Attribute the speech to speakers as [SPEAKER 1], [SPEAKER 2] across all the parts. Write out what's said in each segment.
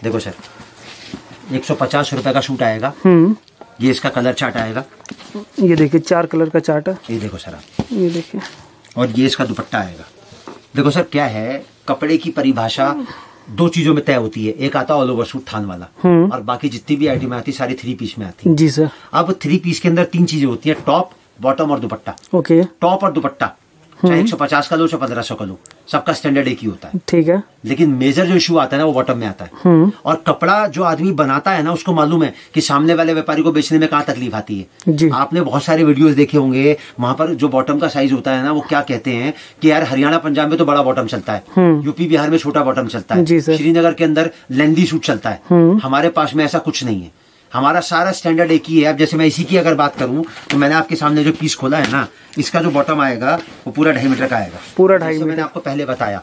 [SPEAKER 1] देखो सर, 150 रुपए का सूट आएगा। ये इसका कलर चार्ट आएगा।
[SPEAKER 2] ये देखिए 4 कलर का चार्ट है।
[SPEAKER 1] ये देखो सर आप,
[SPEAKER 2] ये देखिए।
[SPEAKER 1] और ये इसका दुपट्टा आएगा। देखो सर क्या है, कपड़े की परिभाषा 2 चीजों में तय होती है। एक आता है ऑल ओवर सूट थान वाला, और बाकी जितनी भी आइटम आती है सारी 3 पीस में आती है।
[SPEAKER 2] जी सर।
[SPEAKER 1] अब 3 पीस के अंदर 3 चीजें होती है, टॉप, बॉटम और दुपट्टा।
[SPEAKER 2] ओके।
[SPEAKER 1] टॉप और दुपट्टा चाहे 150 का लो चाहे 1500 का लो, सबका स्टैंडर्ड एक ही होता है।
[SPEAKER 2] ठीक है।
[SPEAKER 1] लेकिन मेजर जो इशू आता है ना वो बॉटम में आता है। और कपड़ा जो आदमी बनाता है ना उसको मालूम है कि सामने वाले व्यापारी को बेचने में कहाँ तकलीफ आती है।
[SPEAKER 2] जी।
[SPEAKER 1] आपने बहुत सारे वीडियोस देखे होंगे, वहां पर जो बॉटम का साइज होता है ना वो क्या कहते हैं कि यार हरियाणा पंजाब में तो बड़ा बॉटम चलता है, यूपी बिहार में छोटा बॉटम चलता है, श्रीनगर के अंदर लेंदी सूट चलता है। हमारे पास में ऐसा कुछ नहीं है, हमारा सारा स्टैंडर्ड एक ही है। अब जैसे मैं इसी की अगर बात करूं तो मैंने आपके सामने जो पीस खोला है ना, इसका जो बॉटम आएगा वो पूरा 2.5 मीटर का आएगा।
[SPEAKER 2] पूरा 2.5 मीटर
[SPEAKER 1] मैंने आपको पहले बताया।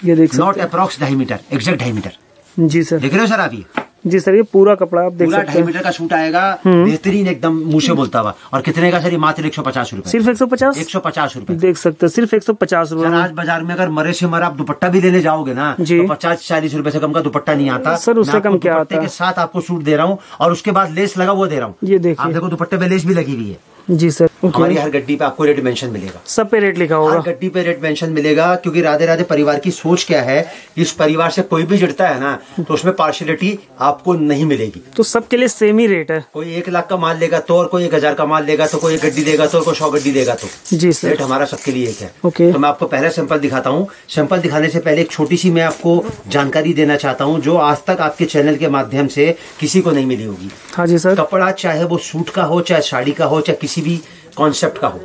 [SPEAKER 2] ये देख सकते हैं,
[SPEAKER 1] not approx 2.5 meter, exact 2.5 meter.
[SPEAKER 2] जी सर।
[SPEAKER 1] देख रहे हो सर आप? ये
[SPEAKER 2] जी सर, ये पूरा कपड़ा आप देख
[SPEAKER 1] पूरा
[SPEAKER 2] सकते हैं।
[SPEAKER 1] 2.5 मीटर का सूट आएगा, बेहतरीन एकदम मुंह से बोलता हुआ। और कितने का सर? ये मात्र 150 रुपए।
[SPEAKER 2] सिर्फ 150?
[SPEAKER 1] 150 रुपए
[SPEAKER 2] देख सकते हैं, सिर्फ 150 रुपए।
[SPEAKER 1] आज बाजार में अगर मरे से मरा आप दुपट्टा भी लेने जाओगे ना तो 50-40 रुपए से कम का दुपट्टा नहीं आता
[SPEAKER 2] सर। उससे कम क्या आता है?
[SPEAKER 1] के साथ आपको सूट दे रहा हूँ और उसके बाद लेस लगा वो दे रहा हूँ।
[SPEAKER 2] ये देखिए,
[SPEAKER 1] आप देखो दुपट्टे पे लेस भी लगी हुई है।
[SPEAKER 2] जी सर।
[SPEAKER 1] हमारी हर गड्डी पे आपको रेट मेंशन मिलेगा,
[SPEAKER 2] सब पे रेट लिखा होगा।
[SPEAKER 1] हर गड्डी पे रेट मेंशन मिलेगा, क्योंकि राधे राधे परिवार की सोच क्या है, इस परिवार से कोई भी जुड़ता है ना तो उसमें पार्शियलिटी आपको नहीं मिलेगी।
[SPEAKER 2] तो सबके लिए सेम ही रेट है।
[SPEAKER 1] कोई 1 लाख का माल लेगा तो, और कोई 1000 का माल लेगा तो, कोई 1 गड्डी लेगा तो, और कोई 100 गड्डी लेगा तो।
[SPEAKER 2] जी सर।
[SPEAKER 1] रेट हमारा सबके लिए एक है।
[SPEAKER 2] ओके।
[SPEAKER 1] तो मैं आपको पहले सैंपल दिखाता हूँ। सैंपल दिखाने से पहले एक छोटी सी मैं आपको जानकारी देना चाहता हूँ जो आज तक आपके चैनल के माध्यम से किसी को नहीं मिली होगी।
[SPEAKER 2] हाँ जी सर।
[SPEAKER 1] कपड़ा चाहे वो सूट का हो, चाहे साड़ी का हो, चाहे किसी भी कॉन्सेप्ट का हो,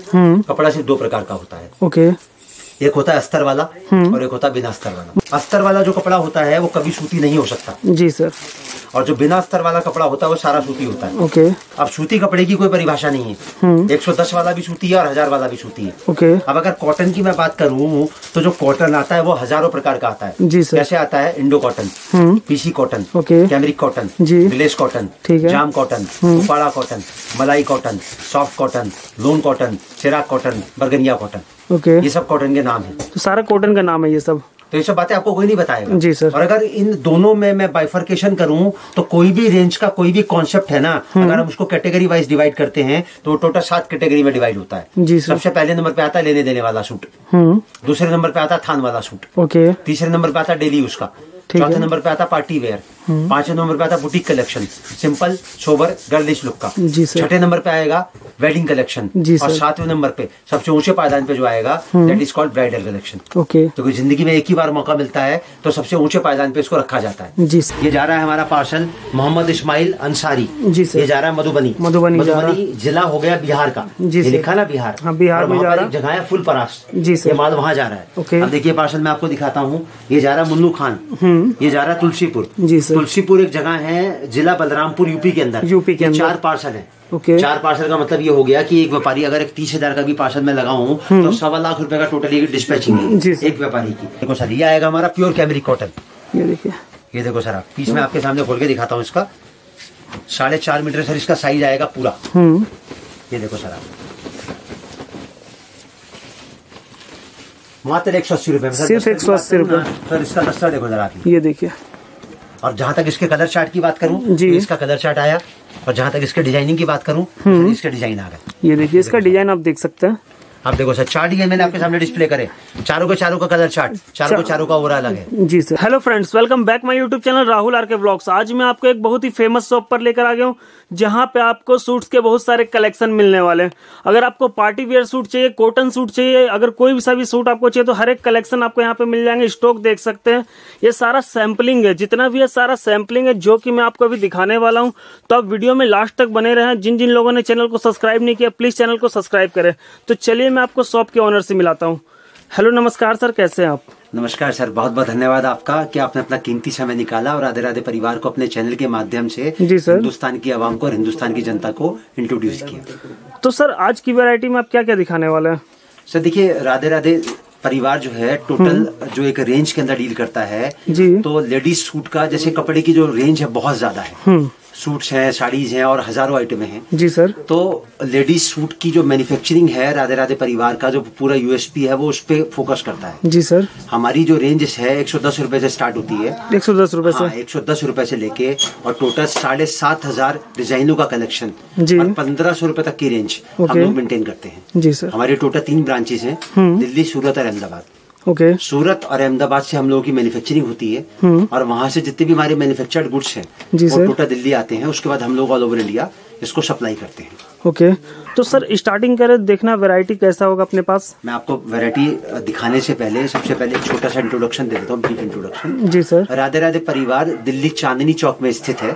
[SPEAKER 1] कपड़ा सिर्फ 2 प्रकार का होता है।
[SPEAKER 2] ओके।
[SPEAKER 1] एक होता है अस्तर वाला और एक होता है बिना अस्तर वाला। अस्तर वाला जो कपड़ा होता है वो कभी सूती नहीं हो सकता।
[SPEAKER 2] जी सर।
[SPEAKER 1] और जो बिना अस्तर वाला कपड़ा होता है वो सारा सूती होता है।
[SPEAKER 2] ओके।
[SPEAKER 1] अब सूती कपड़े की कोई परिभाषा नहीं है। 110 वाला भी सूती है और 1000 वाला भी सूती है।
[SPEAKER 2] ओके।
[SPEAKER 1] अब अगर कॉटन की मैं बात करूँ तो जो कॉटन आता है वो हजारों प्रकार का आता है।
[SPEAKER 2] जी सर।
[SPEAKER 1] कैसे आता है? Indo cotton, PC cotton,
[SPEAKER 2] okay,
[SPEAKER 1] cambric cotton,
[SPEAKER 2] जी,
[SPEAKER 1] विलेज कॉटन,
[SPEAKER 2] ठीक है,
[SPEAKER 1] जाम कॉटन, उपाड़ा कॉटन, मलाई cotton, soft cotton, lawn cotton, चिराग कॉटन, बरगनिया कॉटन।
[SPEAKER 2] ओके।
[SPEAKER 1] ये सब कॉटन के नाम है।
[SPEAKER 2] तो सारा कॉटन का नाम है ये सब।
[SPEAKER 1] तो ये सब बातें आपको कोई नहीं बताएगा।
[SPEAKER 2] जी सर।
[SPEAKER 1] और अगर इन दोनों में मैं बाइफर्केशन करूं तो कोई भी रेंज का कोई भी कॉन्सेप्ट है ना, अगर हम उसको कैटेगरी वाइज डिवाइड करते हैं तो टोटल 7 कैटेगरी में डिवाइड होता है।
[SPEAKER 2] जी सर।
[SPEAKER 1] सबसे पहले नंबर पे आता है लेने देने वाला सूट, दूसरे नंबर पे आता है थान वाला सूट,
[SPEAKER 2] ओके,
[SPEAKER 1] तीसरे नंबर पे आता है डेली उसका, चौथे नंबर पे आता पार्टी वेयर, 5वें नंबर पे आता boutique collection, simple sober girlish look का।
[SPEAKER 2] जी सर।
[SPEAKER 1] 6ठे नंबर पे आएगा वेडिंग कलेक्शन।
[SPEAKER 2] जी सर।
[SPEAKER 1] और 7वें नंबर पे सबसे ऊंचे पायदान पे जो आएगा that is called bridal collection.
[SPEAKER 2] Okay.
[SPEAKER 1] तो कोई जिंदगी में एक ही बार मौका मिलता है तो सबसे ऊंचे पायदान पे इसको रखा जाता है।
[SPEAKER 2] जी सर।
[SPEAKER 1] ये जा रहा है हमारा पार्सल मोहम्मद इस्माइल अंसारी।
[SPEAKER 2] जी सर।
[SPEAKER 1] ये जा रहा है मधुबनी।
[SPEAKER 2] मधुबनी
[SPEAKER 1] जिला हो गया बिहार का।
[SPEAKER 2] जी सर।
[SPEAKER 1] लिखा ना बिहार।
[SPEAKER 2] हाँ, बिहार में जा रहा है।
[SPEAKER 1] जगह है फुल परास।
[SPEAKER 2] जी सर।
[SPEAKER 1] ये माल वहाँ जा रहा है।
[SPEAKER 2] ओके।
[SPEAKER 1] अब देखिए पार्सल मैं आपको दिखाता हूँ। ये जा रहा है मुन्नू खान, ये जा रहा है तुलसीपुर।
[SPEAKER 2] जी सर।
[SPEAKER 1] तुलसीपुर एक जगह है जिला बलरामपुर यूपी के अंदर।
[SPEAKER 2] यूपी के अंदर
[SPEAKER 1] 4 पार्सल है।
[SPEAKER 2] ओके।
[SPEAKER 1] 4 पार्सल का मतलब ये हो गया कि एक व्यापारी अगर 30,000 का भी पार्सल में लगाऊं तो 1.25 लाख रुपए का टोटली डिस्पैचिंग है एक व्यापारी की। देखो सर ये आएगा हमारा प्योर कैमरिक कॉटन।
[SPEAKER 2] ये देखिए,
[SPEAKER 1] ये देखो सर आप पीस में आपके सामने खोल के दिखाता हूँ। इसका 4.5 मीटर सर इसका साइज आएगा पूरा। ये देखो सर आप मात्र 180 रुपए में
[SPEAKER 2] सिर्फ 180 रुपए
[SPEAKER 1] सर। इसका दस्ता देखो जरा आप।
[SPEAKER 2] ये देखिए।
[SPEAKER 1] और जहां तक इसके कलर चार्ट की बात करूं
[SPEAKER 2] जी,
[SPEAKER 1] तो इसका कलर चार्ट आया। और जहां तक इसके डिजाइनिंग की बात करूं तो इसका डिजाइन आ गया।
[SPEAKER 2] ये देखिए, इसका डिजाइन आप देख सकते हैं।
[SPEAKER 1] आप देखो सर चार्ट ये मैंने आपके सामने डिस्प्ले करे, चारों के चारों का कलर चार्ट, चारों का ओवरऑल अलग है।
[SPEAKER 2] जी sir. Hello friends, welcome back my YouTube channel Rahul R K blogs. आज मैं आपको एक बहुत ही फेमस शॉप पर लेकर आ गया हूँ जहाँ पे आपको सूट्स के बहुत सारे कलेक्शन मिलने वाले हैं। अगर आपको पार्टी वेयर सूट चाहिए, कॉटन सूट चाहिए, अगर कोई भी सभी सूट आपको चाहिए तो हर एक कलेक्शन आपको यहाँ पे मिल जाएंगे। स्टॉक देख सकते हैं, ये सारा सैम्पलिंग है, जितना भी है सारा सैम्पलिंग है जो कि मैं आपको अभी दिखाने वाला हूँ। तो आप वीडियो में लास्ट तक बने रहें। जिन जिन लोगों ने चैनल को सब्सक्राइब नहीं किया प्लीज चैनल को सब्सक्राइब करें। तो चलिए मैं आपको शॉप के ओनर से मिलाता हूँ। हेलो नमस्कार सर, कैसे हैं आप?
[SPEAKER 1] नमस्कार सर, बहुत बहुत धन्यवाद आपका कि आपने अपना कीमती समय निकाला और राधे राधे परिवार को अपने चैनल के माध्यम से
[SPEAKER 2] जी सर
[SPEAKER 1] हिंदुस्तान की आवाम को और हिंदुस्तान की जनता को इंट्रोड्यूस किया।
[SPEAKER 2] तो सर आज की वैरायटी में आप क्या क्या दिखाने वाले हैं?
[SPEAKER 1] सर देखिए राधे राधे परिवार जो है टोटल जो एक रेंज के अंदर डील करता है जी। तो लेडीज सूट का जैसे कपड़े की जो रेंज है बहुत ज्यादा है, सूट्स हैं, साड़ीज हैं और हजारों आइटमें हैं
[SPEAKER 2] जी सर।
[SPEAKER 1] तो लेडीज सूट की जो मैन्युफैक्चरिंग है राधे राधे परिवार का जो पूरा यूएसपी है वो उस पे फोकस करता है जी सर। हमारी जो रेंज है 110 रुपए से स्टार्ट होती है,
[SPEAKER 2] 110 रुपए से
[SPEAKER 1] 110 रुपए से लेके और टोटल 7,500 डिजाइनों का कलेक्शन और 1,500 रुपए तक की रेंज हम लोग मेंटेन करते हैं जी सर। हमारे टोटल 3 ब्रांचेस हैं, दिल्ली, सूरत और अहमदाबाद। सूरत और अहमदाबाद से हम लोगों की मैन्युफैक्चरिंग होती है और वहाँ से जितने भी हमारे मैन्युफैक्चर्ड गुड्स हैं वो टोटल दिल्ली आते हैं। उसके बाद हम लोग ऑल ओवर इंडिया इसको सप्लाई करते हैं।
[SPEAKER 2] ओके तो सर स्टार्टिंग करें देखना वैरायटी कैसा होगा अपने पास।
[SPEAKER 1] मैं आपको वैरायटी दिखाने से पहले सबसे पहले एक छोटा सा इंट्रोडक्शन दे देता हूँ, ब्रीफ इंट्रोडक्शन
[SPEAKER 2] जी सर।
[SPEAKER 1] राधे राधे परिवार दिल्ली चांदनी चौक में स्थित है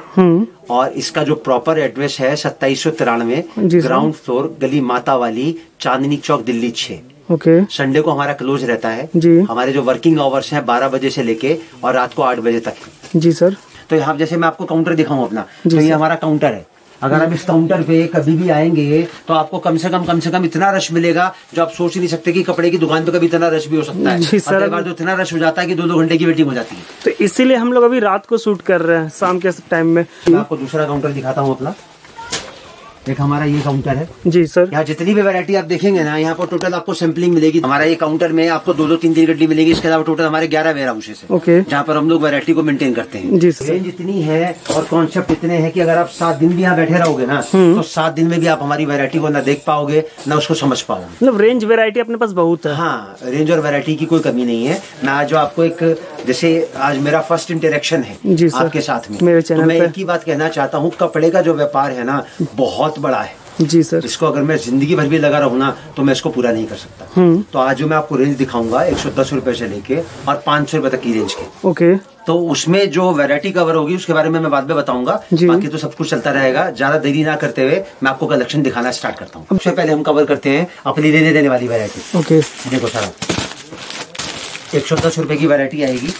[SPEAKER 1] और इसका जो प्रॉपर एड्रेस है 2793 ग्राउंड फ्लोर, गली माता वाली, चांदनी चौक, दिल्ली 6। संडे को हमारा क्लोज रहता है जी। हमारे जो वर्किंग आवर्स हैं 12 बजे से लेके और रात को 8 बजे तक
[SPEAKER 2] जी सर।
[SPEAKER 1] तो यहाँ जैसे मैं आपको काउंटर दिखाऊं अपना, तो ये हमारा काउंटर है। अगर आप इस काउंटर पे कभी भी आएंगे तो आपको कम से कम इतना रश मिलेगा जो आप सोच नहीं सकते कि कपड़े की दुकान पे कभी इतना रश भी हो सकता है जी सर। बार तो इतना रश हो जाता है कि 2-2 घंटे की वेटिंग हो जाती है।
[SPEAKER 2] तो इसीलिए हम लोग अभी रात को शूट कर रहे हैं, शाम के टाइम में।
[SPEAKER 1] मैं आपको दूसरा काउंटर दिखाता हूँ अपना। एक हमारा ये काउंटर है
[SPEAKER 2] जी सर।
[SPEAKER 1] यहाँ जितनी भी वैरायटी आप देखेंगे ना, यहाँ पर टोटल आपको सैंपलिंग मिलेगी। हमारा ये काउंटर में आपको 2-2, 3-3 गड्डी मिलेगी। इसके अलावा टोटल हमारे 11 वेयर हाउसेस है जहाँ पर हम लोग वैरायटी को मेंटेन करते हैं जी सर। रेंज इतनी है और कॉन्सेप्ट इतने हैं कि अगर आप 7 दिन भी यहाँ बैठे रहोगे ना तो 7 दिन में भी आप हमारी वैरायटी को ना देख पाओगे ना उसको समझ पाओगे।
[SPEAKER 2] मतलब रेंज वैरायटी अपने पास बहुत है।
[SPEAKER 1] हाँ, रेंज और वैरायटी की कोई कमी नहीं है। मैं आज जो आपको एक जैसे आज मेरा फर्स्ट इंटरेक्शन है आपके साथ में,
[SPEAKER 2] मेरे चैनल
[SPEAKER 1] तो मैं एक ही बात कहना चाहता हूँ, कपड़े का जो व्यापार है ना बहुत बड़ा है
[SPEAKER 2] जी सर।
[SPEAKER 1] इसको अगर मैं जिंदगी भर भी लगा रहूँ ना तो मैं इसको पूरा नहीं कर सकता। तो आज जो मैं आपको रेंज दिखाऊंगा 110 रुपए से लेके और 500 रुपए तक की रेंज के।
[SPEAKER 2] ओके
[SPEAKER 1] तो उसमें जो वैरायटी कवर होगी उसके बारे में मैं बाद में बताऊंगा, बाकी तो सब कुछ चलता रहेगा। ज्यादा देरी ना करते हुए मैं आपको कलेक्शन दिखाना स्टार्ट करता हूँ। सबसे पहले हम कवर करते हैं अपनी लेने देने वाली वैरायटी।
[SPEAKER 2] ओके
[SPEAKER 1] देखो सर, 110 रुपए की वैरायटी आएगी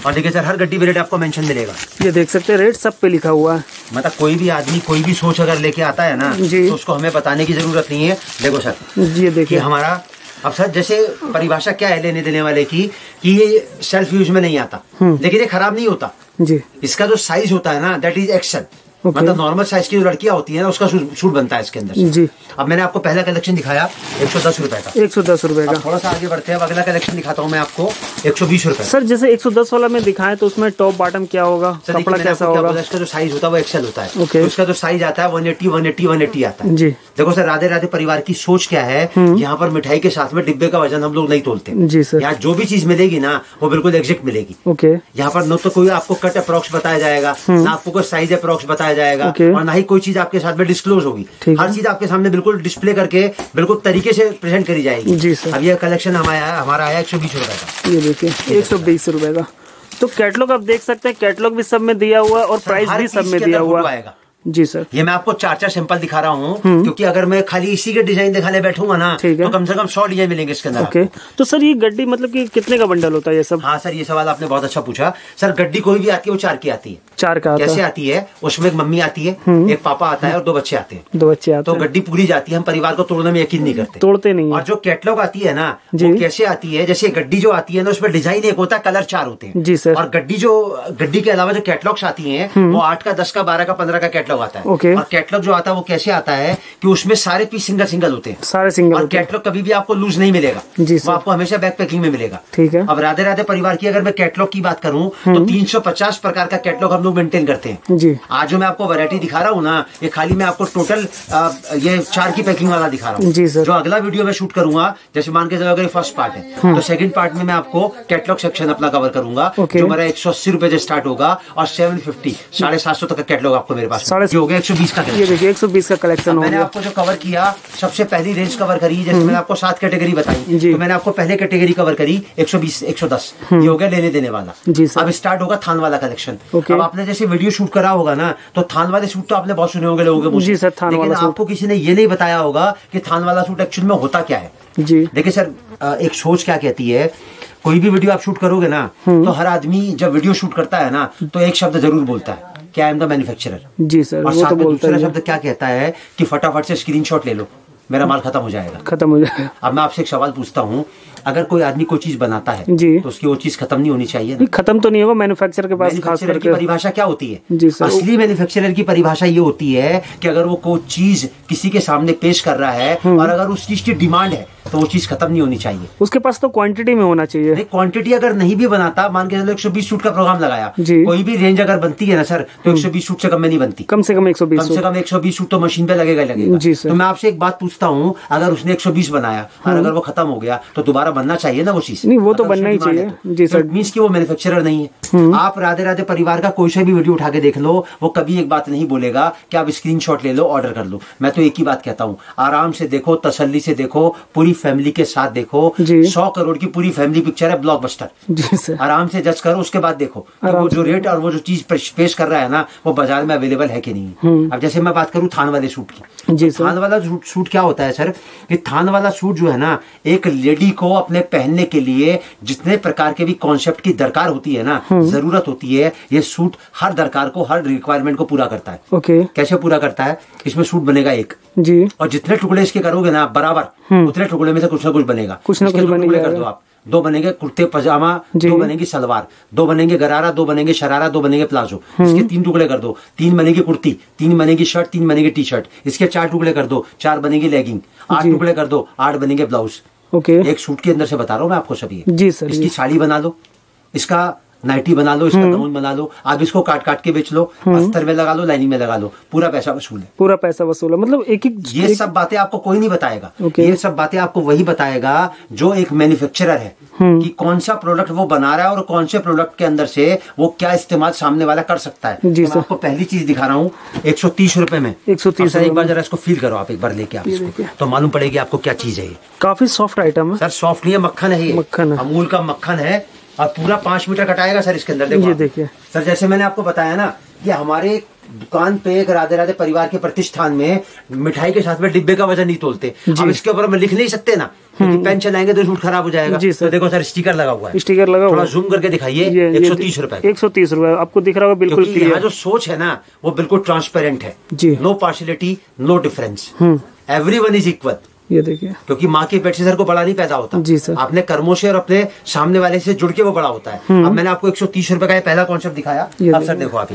[SPEAKER 1] और देखिए सर हर गड्डी पे रेट आपको मेंशन मिलेगा।
[SPEAKER 2] ये देख सकते हैं रेट सब पे लिखा हुआ है।
[SPEAKER 1] मतलब कोई भी आदमी कोई भी सोच अगर लेके आता है ना तो उसको हमें बताने की जरूरत नहीं है। देखो सर
[SPEAKER 2] जी देखिए
[SPEAKER 1] हमारा अब सर जैसे परिभाषा क्या है लेने देने वाले की कि ये सेल्फ यूज में नहीं आता, लेकिन ये खराब नहीं होता जी। इसका जो साइज होता है ना दैट इज एक्सेल। मतलब नॉर्मल साइज की जो लड़कियां होती है ना उसका सूट बनता है इसके अंदर जी। अब मैंने आपको पहला कलेक्शन दिखाया 110 रुपए का,
[SPEAKER 2] 110 रुपए का।
[SPEAKER 1] थोड़ा सा आगे बढ़ते हैं, अब अगला कलेक्शन दिखाता हूँ मैं आपको 120 रुपए।
[SPEAKER 2] सर जैसे 110 वाला में दिखाएं तो उसमें टॉप बॉटम क्या होगा, कपड़ा कैसा होगा?
[SPEAKER 1] इसका जो साइज होता है वो एक्सेल होता है। तो इसका जो साइज आता है 180 आता है जी। देखो सर राधे राधे परिवार की सोच क्या है, यहाँ पर मिठाई के साथ में डिब्बे का वजन हम लोग नहीं तोलते जी सर। यहाँ जो भी चीज मिलेगी ना वो बिल्कुल एग्जैक्ट मिलेगी। ओके यहाँ पर न तो कोई आपको कट अप्रोक्स बताया जाएगा, ना आपको कोई साइज अप्रोक्स बताया जाएगा और ना ही कोई चीज आपके साथ में डिस्क्लोज होगी। हर चीज आपके सामने बिल्कुल डिस्प्ले करके बिल्कुल तरीके से प्रेजेंट करी जाएगी जी सर। अब ये कलेक्शन हमारा आया 120 रुपए का।
[SPEAKER 2] ये देखिए 120 रुपए का। तो कैटलॉग आप देख सकते हैं, कैटलॉग भी सब में दिया हुआ है और प्राइस भी सब में दिया हुआ है जी सर।
[SPEAKER 1] ये मैं आपको 4-4 सैंपल दिखा रहा हूँ क्योंकि अगर मैं खाली इसी के डिजाइन दिखाने बैठूंगा ना तो कम से कम 100 डिजाइन मिलेंगे इसके अंदर।
[SPEAKER 2] ओके तो सर ये गड्डी मतलब कि कितने का बंडल होता है ये सब?
[SPEAKER 1] हाँ सर ये सवाल आपने बहुत अच्छा पूछा। सर गड्डी कोई भी आती है वो 4 की आती है।
[SPEAKER 2] 4 का
[SPEAKER 1] कैसे आती है? उसमें एक मम्मी आती है, एक पापा आता है और 2 बच्चे आते हैं।
[SPEAKER 2] 2 बच्चे आते
[SPEAKER 1] हैं तो गड्डी पूरी जाती है। हम परिवार को तोड़ने में यकीन नहीं करते,
[SPEAKER 2] तोड़ते नहीं।
[SPEAKER 1] और जो कैटलॉग आती है ना वो कैसे आती है, जैसे गड्डी जो आती है ना उसमें डिजाइन एक होता है, कलर 4 होते हैं
[SPEAKER 2] जी सर।
[SPEAKER 1] और गड्डी के अलावा जो कैटलॉग्स आती है वो 8 का, 10 का, 12 का, 15 का कैटलॉग आता है। कैटलॉग जो आता है वो कैसे आता है कि उसमें सारे पीस सिंगल होते हैं,
[SPEAKER 2] सारे सिंगल।
[SPEAKER 1] और कैटलॉग कभी भी आपको लूज नहीं मिलेगा जी सर। वो आपको हमेशा बैक पैकिंग में मिलेगा।
[SPEAKER 2] ठीक है।
[SPEAKER 1] अब राधे राधे परिवार की अगर मैं कैटलॉग की बात करूं तो 350 प्रकार का कैटलॉग हम लोग मेंटेन करते हैं जी। आज जो मैं आपको वैरायटी दिखा रहा हूँ ना ये खाली मैं आपको टोटल ये 4 की पैकिंग वाला दिखा रहा हूँ जी सर। जो अगला वीडियो में शूट करूंगा, जैसे मान के चलो अगर फर्स्ट पार्ट है तो सेकंड पार्ट में मैं आपको कैटलॉग सेक्शन अपना कवर करूंगा जो मेरा 180 रुपए से स्टार्ट होगा और 750 750 तक का कैटलॉग आपको मेरे पास हो गया। 120 का, ये देखिए 120 का कलेक्शन हो गया। मैंने आपको जो कवर किया सबसे पहली रेंज कवर करी, जैसे मैंने आपको 7 कैटेगरी बताई तो मैंने आपको पहले कैटेगरी कवर करी 120 110 ये हो गया लेने देने वाला जी सर। अब स्टार्ट होगा थान वाला कलेक्शन। अब आपने जैसे वीडियो शूट करा होगा ना तो थान वाले सूट तो आपने बहुत सुने होंगे लोगों के, लेकिन आपको किसी ने ये नहीं बताया होगा कि थान वाला सूट एक्चुअल में होता क्या है जी। देखिए सर एक सोच क्या कहती है, कोई भी वीडियो आप शूट करोगे ना तो हर आदमी जब वीडियो शूट करता है ना तो एक शब्द जरूर बोलता है कि आई एम द मैन्युफैक्चरर जी सर। और साथ में दूसरा शब्द क्या कहता है कि फटाफट से स्क्रीनशॉट ले लो मेरा माल खत्म हो जाएगा।
[SPEAKER 2] खत्म हो जाएगा।
[SPEAKER 1] अब मैं आपसे एक सवाल पूछता हूँ, अगर कोई आदमी कोई चीज बनाता है
[SPEAKER 2] जी,
[SPEAKER 1] तो उसकी वो चीज खत्म नहीं होनी चाहिए ना?
[SPEAKER 2] खत्म तो नहीं होगा, मैन्युफैक्चरर के पास खास करके।
[SPEAKER 1] की परिभाषा क्या होती है
[SPEAKER 2] जी सर?
[SPEAKER 1] असली मैन्युफैक्चरर की परिभाषा ये होती है कि अगर वो कोई चीज किसी के सामने पेश कर रहा है और अगर उस चीज की डिमांड है तो वो चीज खत्म नहीं होनी चाहिए।
[SPEAKER 2] उसके पास तो क्वांटिटी में होना चाहिए।
[SPEAKER 1] क्वांटिटी अगर नहीं भी बनाता, मान के चलो 120 सूट का प्रोग्राम लगाया, कोई भी रेंज अगर बनती है ना सर, तो 120 सूट से कम में नहीं बनती।
[SPEAKER 2] कम से कम 120
[SPEAKER 1] सूट तो मशीन पे लगेगा
[SPEAKER 2] जी सर।
[SPEAKER 1] तो मैं आपसे एक बात पूछता हूँ, अगर उसने 120 बनाया और अगर वो खत्म हो गया तो दोबारा बनना चाहिए ना वो चीज?
[SPEAKER 2] नहीं, वो तो बनना ही चाहिए जी सर।
[SPEAKER 1] मींस कि वो मैन्युफैक्चरर नहीं है। आप राधे राधे परिवार का कोई सा भी वीडियो उठा के देख लो, वो कभी एक बात नहीं बोलेगा कि आप स्क्रीनशॉट ले लो, ऑर्डर कर लो। मैं तो एक ही बात कहता हूँ, आराम से देखो, तसल्ली से देखो, पूरी फैमिली के साथ देखो। 100 करोड़ की पूरी फैमिली पिक्चर है, ब्लॉकबस्टर
[SPEAKER 2] जी सर।
[SPEAKER 1] आराम से जज करो, उसके बाद देखो तो वो जो रेट और वो जो चीज पेश कर रहा है ना, वो बाजार में अवेलेबल है कि नहीं। अब जैसे मैं बात करूं थान वाले सूट की,
[SPEAKER 2] जी सर।
[SPEAKER 1] थान वाला सूट क्या होता है सर, कि थान वाला सूट जो है ना, एक लेडी को अपने पहनने के लिए जितने प्रकार के भी कॉन्सेप्ट की दरकार होती है ना, जरूरत होती है, ये सूट हर दरकार को, हर रिक्वायरमेंट को पूरा करता है।
[SPEAKER 2] ओके।
[SPEAKER 1] कैसे पूरा करता है? इसमें सूट बनेगा एक
[SPEAKER 2] जी,
[SPEAKER 1] और जितने टुकड़े इसके करोगे ना बराबर, उतने टुकड़े में से कुछ ना कुछ बनेगा।
[SPEAKER 2] कुछ ना कुछ
[SPEAKER 1] टुकड़े कर दो आप, 2 बनेंगे कुर्ते पजामा, 2 बनेंगी सलवार, 2 बनेंगे गरारा, 2 बनेंगे शरारा, 2 बनेंगे प्लाजो। इसके 3 टुकड़े कर दो, 3 बनेगी कुर्ती, 3 बनेगी शर्ट, 3 बनेगी टी शर्ट। इसके 4 टुकड़े कर दो, 4 बनेगी लेगिंग, 8 टुकड़े कर दो, 8 बनेंगे ब्लाउज।
[SPEAKER 2] ओके।
[SPEAKER 1] एक सूट के अंदर से बता रहा हूँ मैं आपको सभी।
[SPEAKER 2] जी सर।
[SPEAKER 1] इसकी साड़ी बना लो, इसका नाइटी बना लो, इसका गाउन बना लो, आप इसको काट काट के बेच लो, अस्तर में लगा लो, लाइनिंग में लगा लो, पूरा पैसा वसूल है।
[SPEAKER 2] पूरा पैसा वसूल है, मतलब एक
[SPEAKER 1] ये सब बातें आपको कोई नहीं बताएगा। ये सब बातें आपको वही बताएगा जो एक मैन्युफैक्चरर है, कि कौन सा प्रोडक्ट वो बना रहा है और कौन से प्रोडक्ट के अंदर से वो क्या इस्तेमाल सामने वाला कर सकता है।
[SPEAKER 2] जी
[SPEAKER 1] तो मैं आपको पहली चीज दिखा रहा हूँ 130 रुपए में।
[SPEAKER 2] 130
[SPEAKER 1] एक बार जरा इसको फील करो, आप एक बार लेके आप इसको, तो मालूम पड़ेगी आपको क्या चीज है।
[SPEAKER 2] काफी सॉफ्ट आइटम है
[SPEAKER 1] सर। सॉफ्ट नहीं है, मक्खन है, ये
[SPEAKER 2] मक्खन है,
[SPEAKER 1] अमूल का मक्खन है और पूरा 5 मीटर कटाएगा सर इसके अंदर। देखो
[SPEAKER 2] ये देखिए
[SPEAKER 1] सर, जैसे मैंने आपको बताया ना कि हमारे दुकान पे एक राधे राधे परिवार के प्रतिष्ठान में मिठाई के साथ में डिब्बे का वजन नहीं तोलते। अब इसके ऊपर हम लिख नहीं सकते ना, क्योंकि पेन चलाएंगे तो सूट खराब हो जाएगा। तो देखो सर, स्टिकर लगा हुआ है,
[SPEAKER 2] स्टिकर लगा हुआ,
[SPEAKER 1] थोड़ा जूम करके दिखाइए। 130 रुपए,
[SPEAKER 2] 130 रुपए आपको दिख रहा होगा बिल्कुल क्लियर।
[SPEAKER 1] यहाँ जो सोच है ना वो बिल्कुल ट्रांसपेरेंट है
[SPEAKER 2] जी।
[SPEAKER 1] No partiality, no difference, everyone is equal.
[SPEAKER 2] ये देखिए,
[SPEAKER 1] क्योंकि माँ के पेट से सर को बड़ा नहीं पैदा होता
[SPEAKER 2] जी सर।
[SPEAKER 1] आपने कर्मों से और अपने सामने वाले से जुड़ के वो बड़ा होता है। अब मैंने आपको 130 रुपए का ये पहला कॉन्सेप्ट दिखाया। अब सर देखो आप,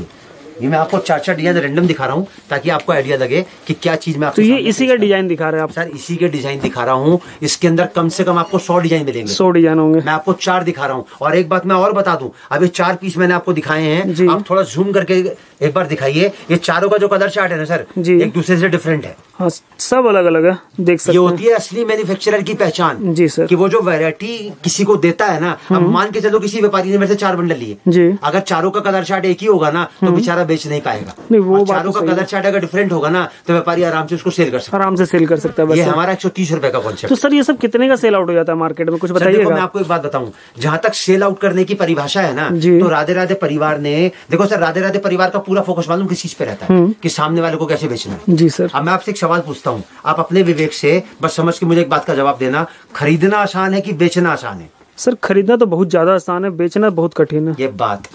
[SPEAKER 1] ये मैं आपको 4 डिजाइन रैंडम दिखा रहा हूँ ताकि आपको आइडिया लगे कि क्या चीज मैं आपको।
[SPEAKER 2] तो ये इसी का डिजाइन दिखा रहे हैं आप?
[SPEAKER 1] सर इसी के डिजाइन दिखा रहा हूँ। इसके अंदर कम से कम आपको 100 डिजाइन मिलेंगे।
[SPEAKER 2] 100 डिजाइन होंगे।
[SPEAKER 1] मैं आपको 4 दिखा रहा हूँ। और एक बात मैं और बता दूं, अभी 4 पीस मैंने आपको दिखाए हैं, आप थोड़ा जूम करके एक बार दिखाइए। ये चारों का जो कलर चार्ट है ना सर, एक दूसरे से डिफरेंट है।
[SPEAKER 2] हाँ, सब अलग अलग है, देख सकते हैं।
[SPEAKER 1] ये होती है असली मैन्युफैक्चरर की पहचान
[SPEAKER 2] जी सर,
[SPEAKER 1] कि वो जो वैरायटी किसी को देता है ना। अब मान के चलो किसी व्यापारी ने मेरे से 4 बंडल लिए जी, अगर चारों का कलर चार्ट एक ही होगा ना तो बेचारा बेच नहीं पाएगा। नहीं, वो चारों का कलर चार्ट अगर डिफरेंट होगा ना तो व्यापारी आराम से उसको सेल कर सकता है,
[SPEAKER 2] आराम से सेल कर सकता है।
[SPEAKER 1] ये हमारा 130 रुपए का कॉन्सेप्ट।
[SPEAKER 2] तो सर ये सब कितने का सेल आउट हो जाता है मार्केट में, कुछ बताइएगा।
[SPEAKER 1] मैं आपको एक बात बताऊं, जहां तक सेल आउट करने की परिभाषा है ना, तो राधे राधे परिवार ने, देखो सर, राधे राधे परिवार का पूरा फोकस मालूम किस चीज पे रहता है, कि सामने वाले को कैसे बेचना है। जी सर। अब मैं आपसे एक सवाल पूछता हूँ, आप अपने विवेक से बस समझ के मुझे एक बात का जवाब देना, खरीदना आसान है कि बेचना आसान है?
[SPEAKER 2] सर खरीदना तो बहुत ज्यादा आसान है, बेचना बहुत कठिन है।
[SPEAKER 1] ये बात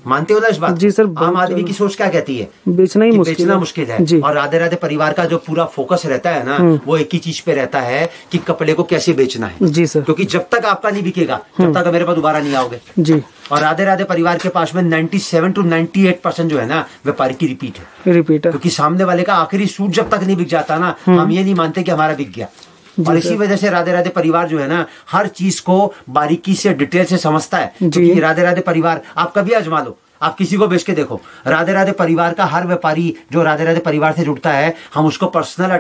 [SPEAKER 1] मानते हो ना इस बात?
[SPEAKER 2] जी सर।
[SPEAKER 1] आम आदमी की सोच क्या कहती है?
[SPEAKER 2] बेचना ही
[SPEAKER 1] बेचना मुश्किल है। और राधे राधे परिवार का जो पूरा फोकस रहता है ना, वो एक ही चीज पे रहता है कि कपड़े को कैसे बेचना है। जी सर। क्योंकि जब तक आपका नहीं बिकेगा तब तक मेरे पास दोबारा नहीं आओगे। जी। और राधे राधे परिवार के पास में 97 to 98% जो है ना व्यापारी की रिपीट है। क्योंकि सामने वाले का आखिरी सूट जब तक नहीं बिक जाता ना, हम ये नहीं मानते कि हमारा बिक गया। और इसी वजह से राधे राधे परिवार जो है ना, हर चीज को बारीकी से डिटेल से समझता है। क्योंकि राधे राधे परिवार, आप कभी आजमा लो, आप किसी को बेच के देखो, राधे राधे परिवार का हर व्यापारी जो राधे राधे परिवार से जुड़ता है, हम उसको पर्सनल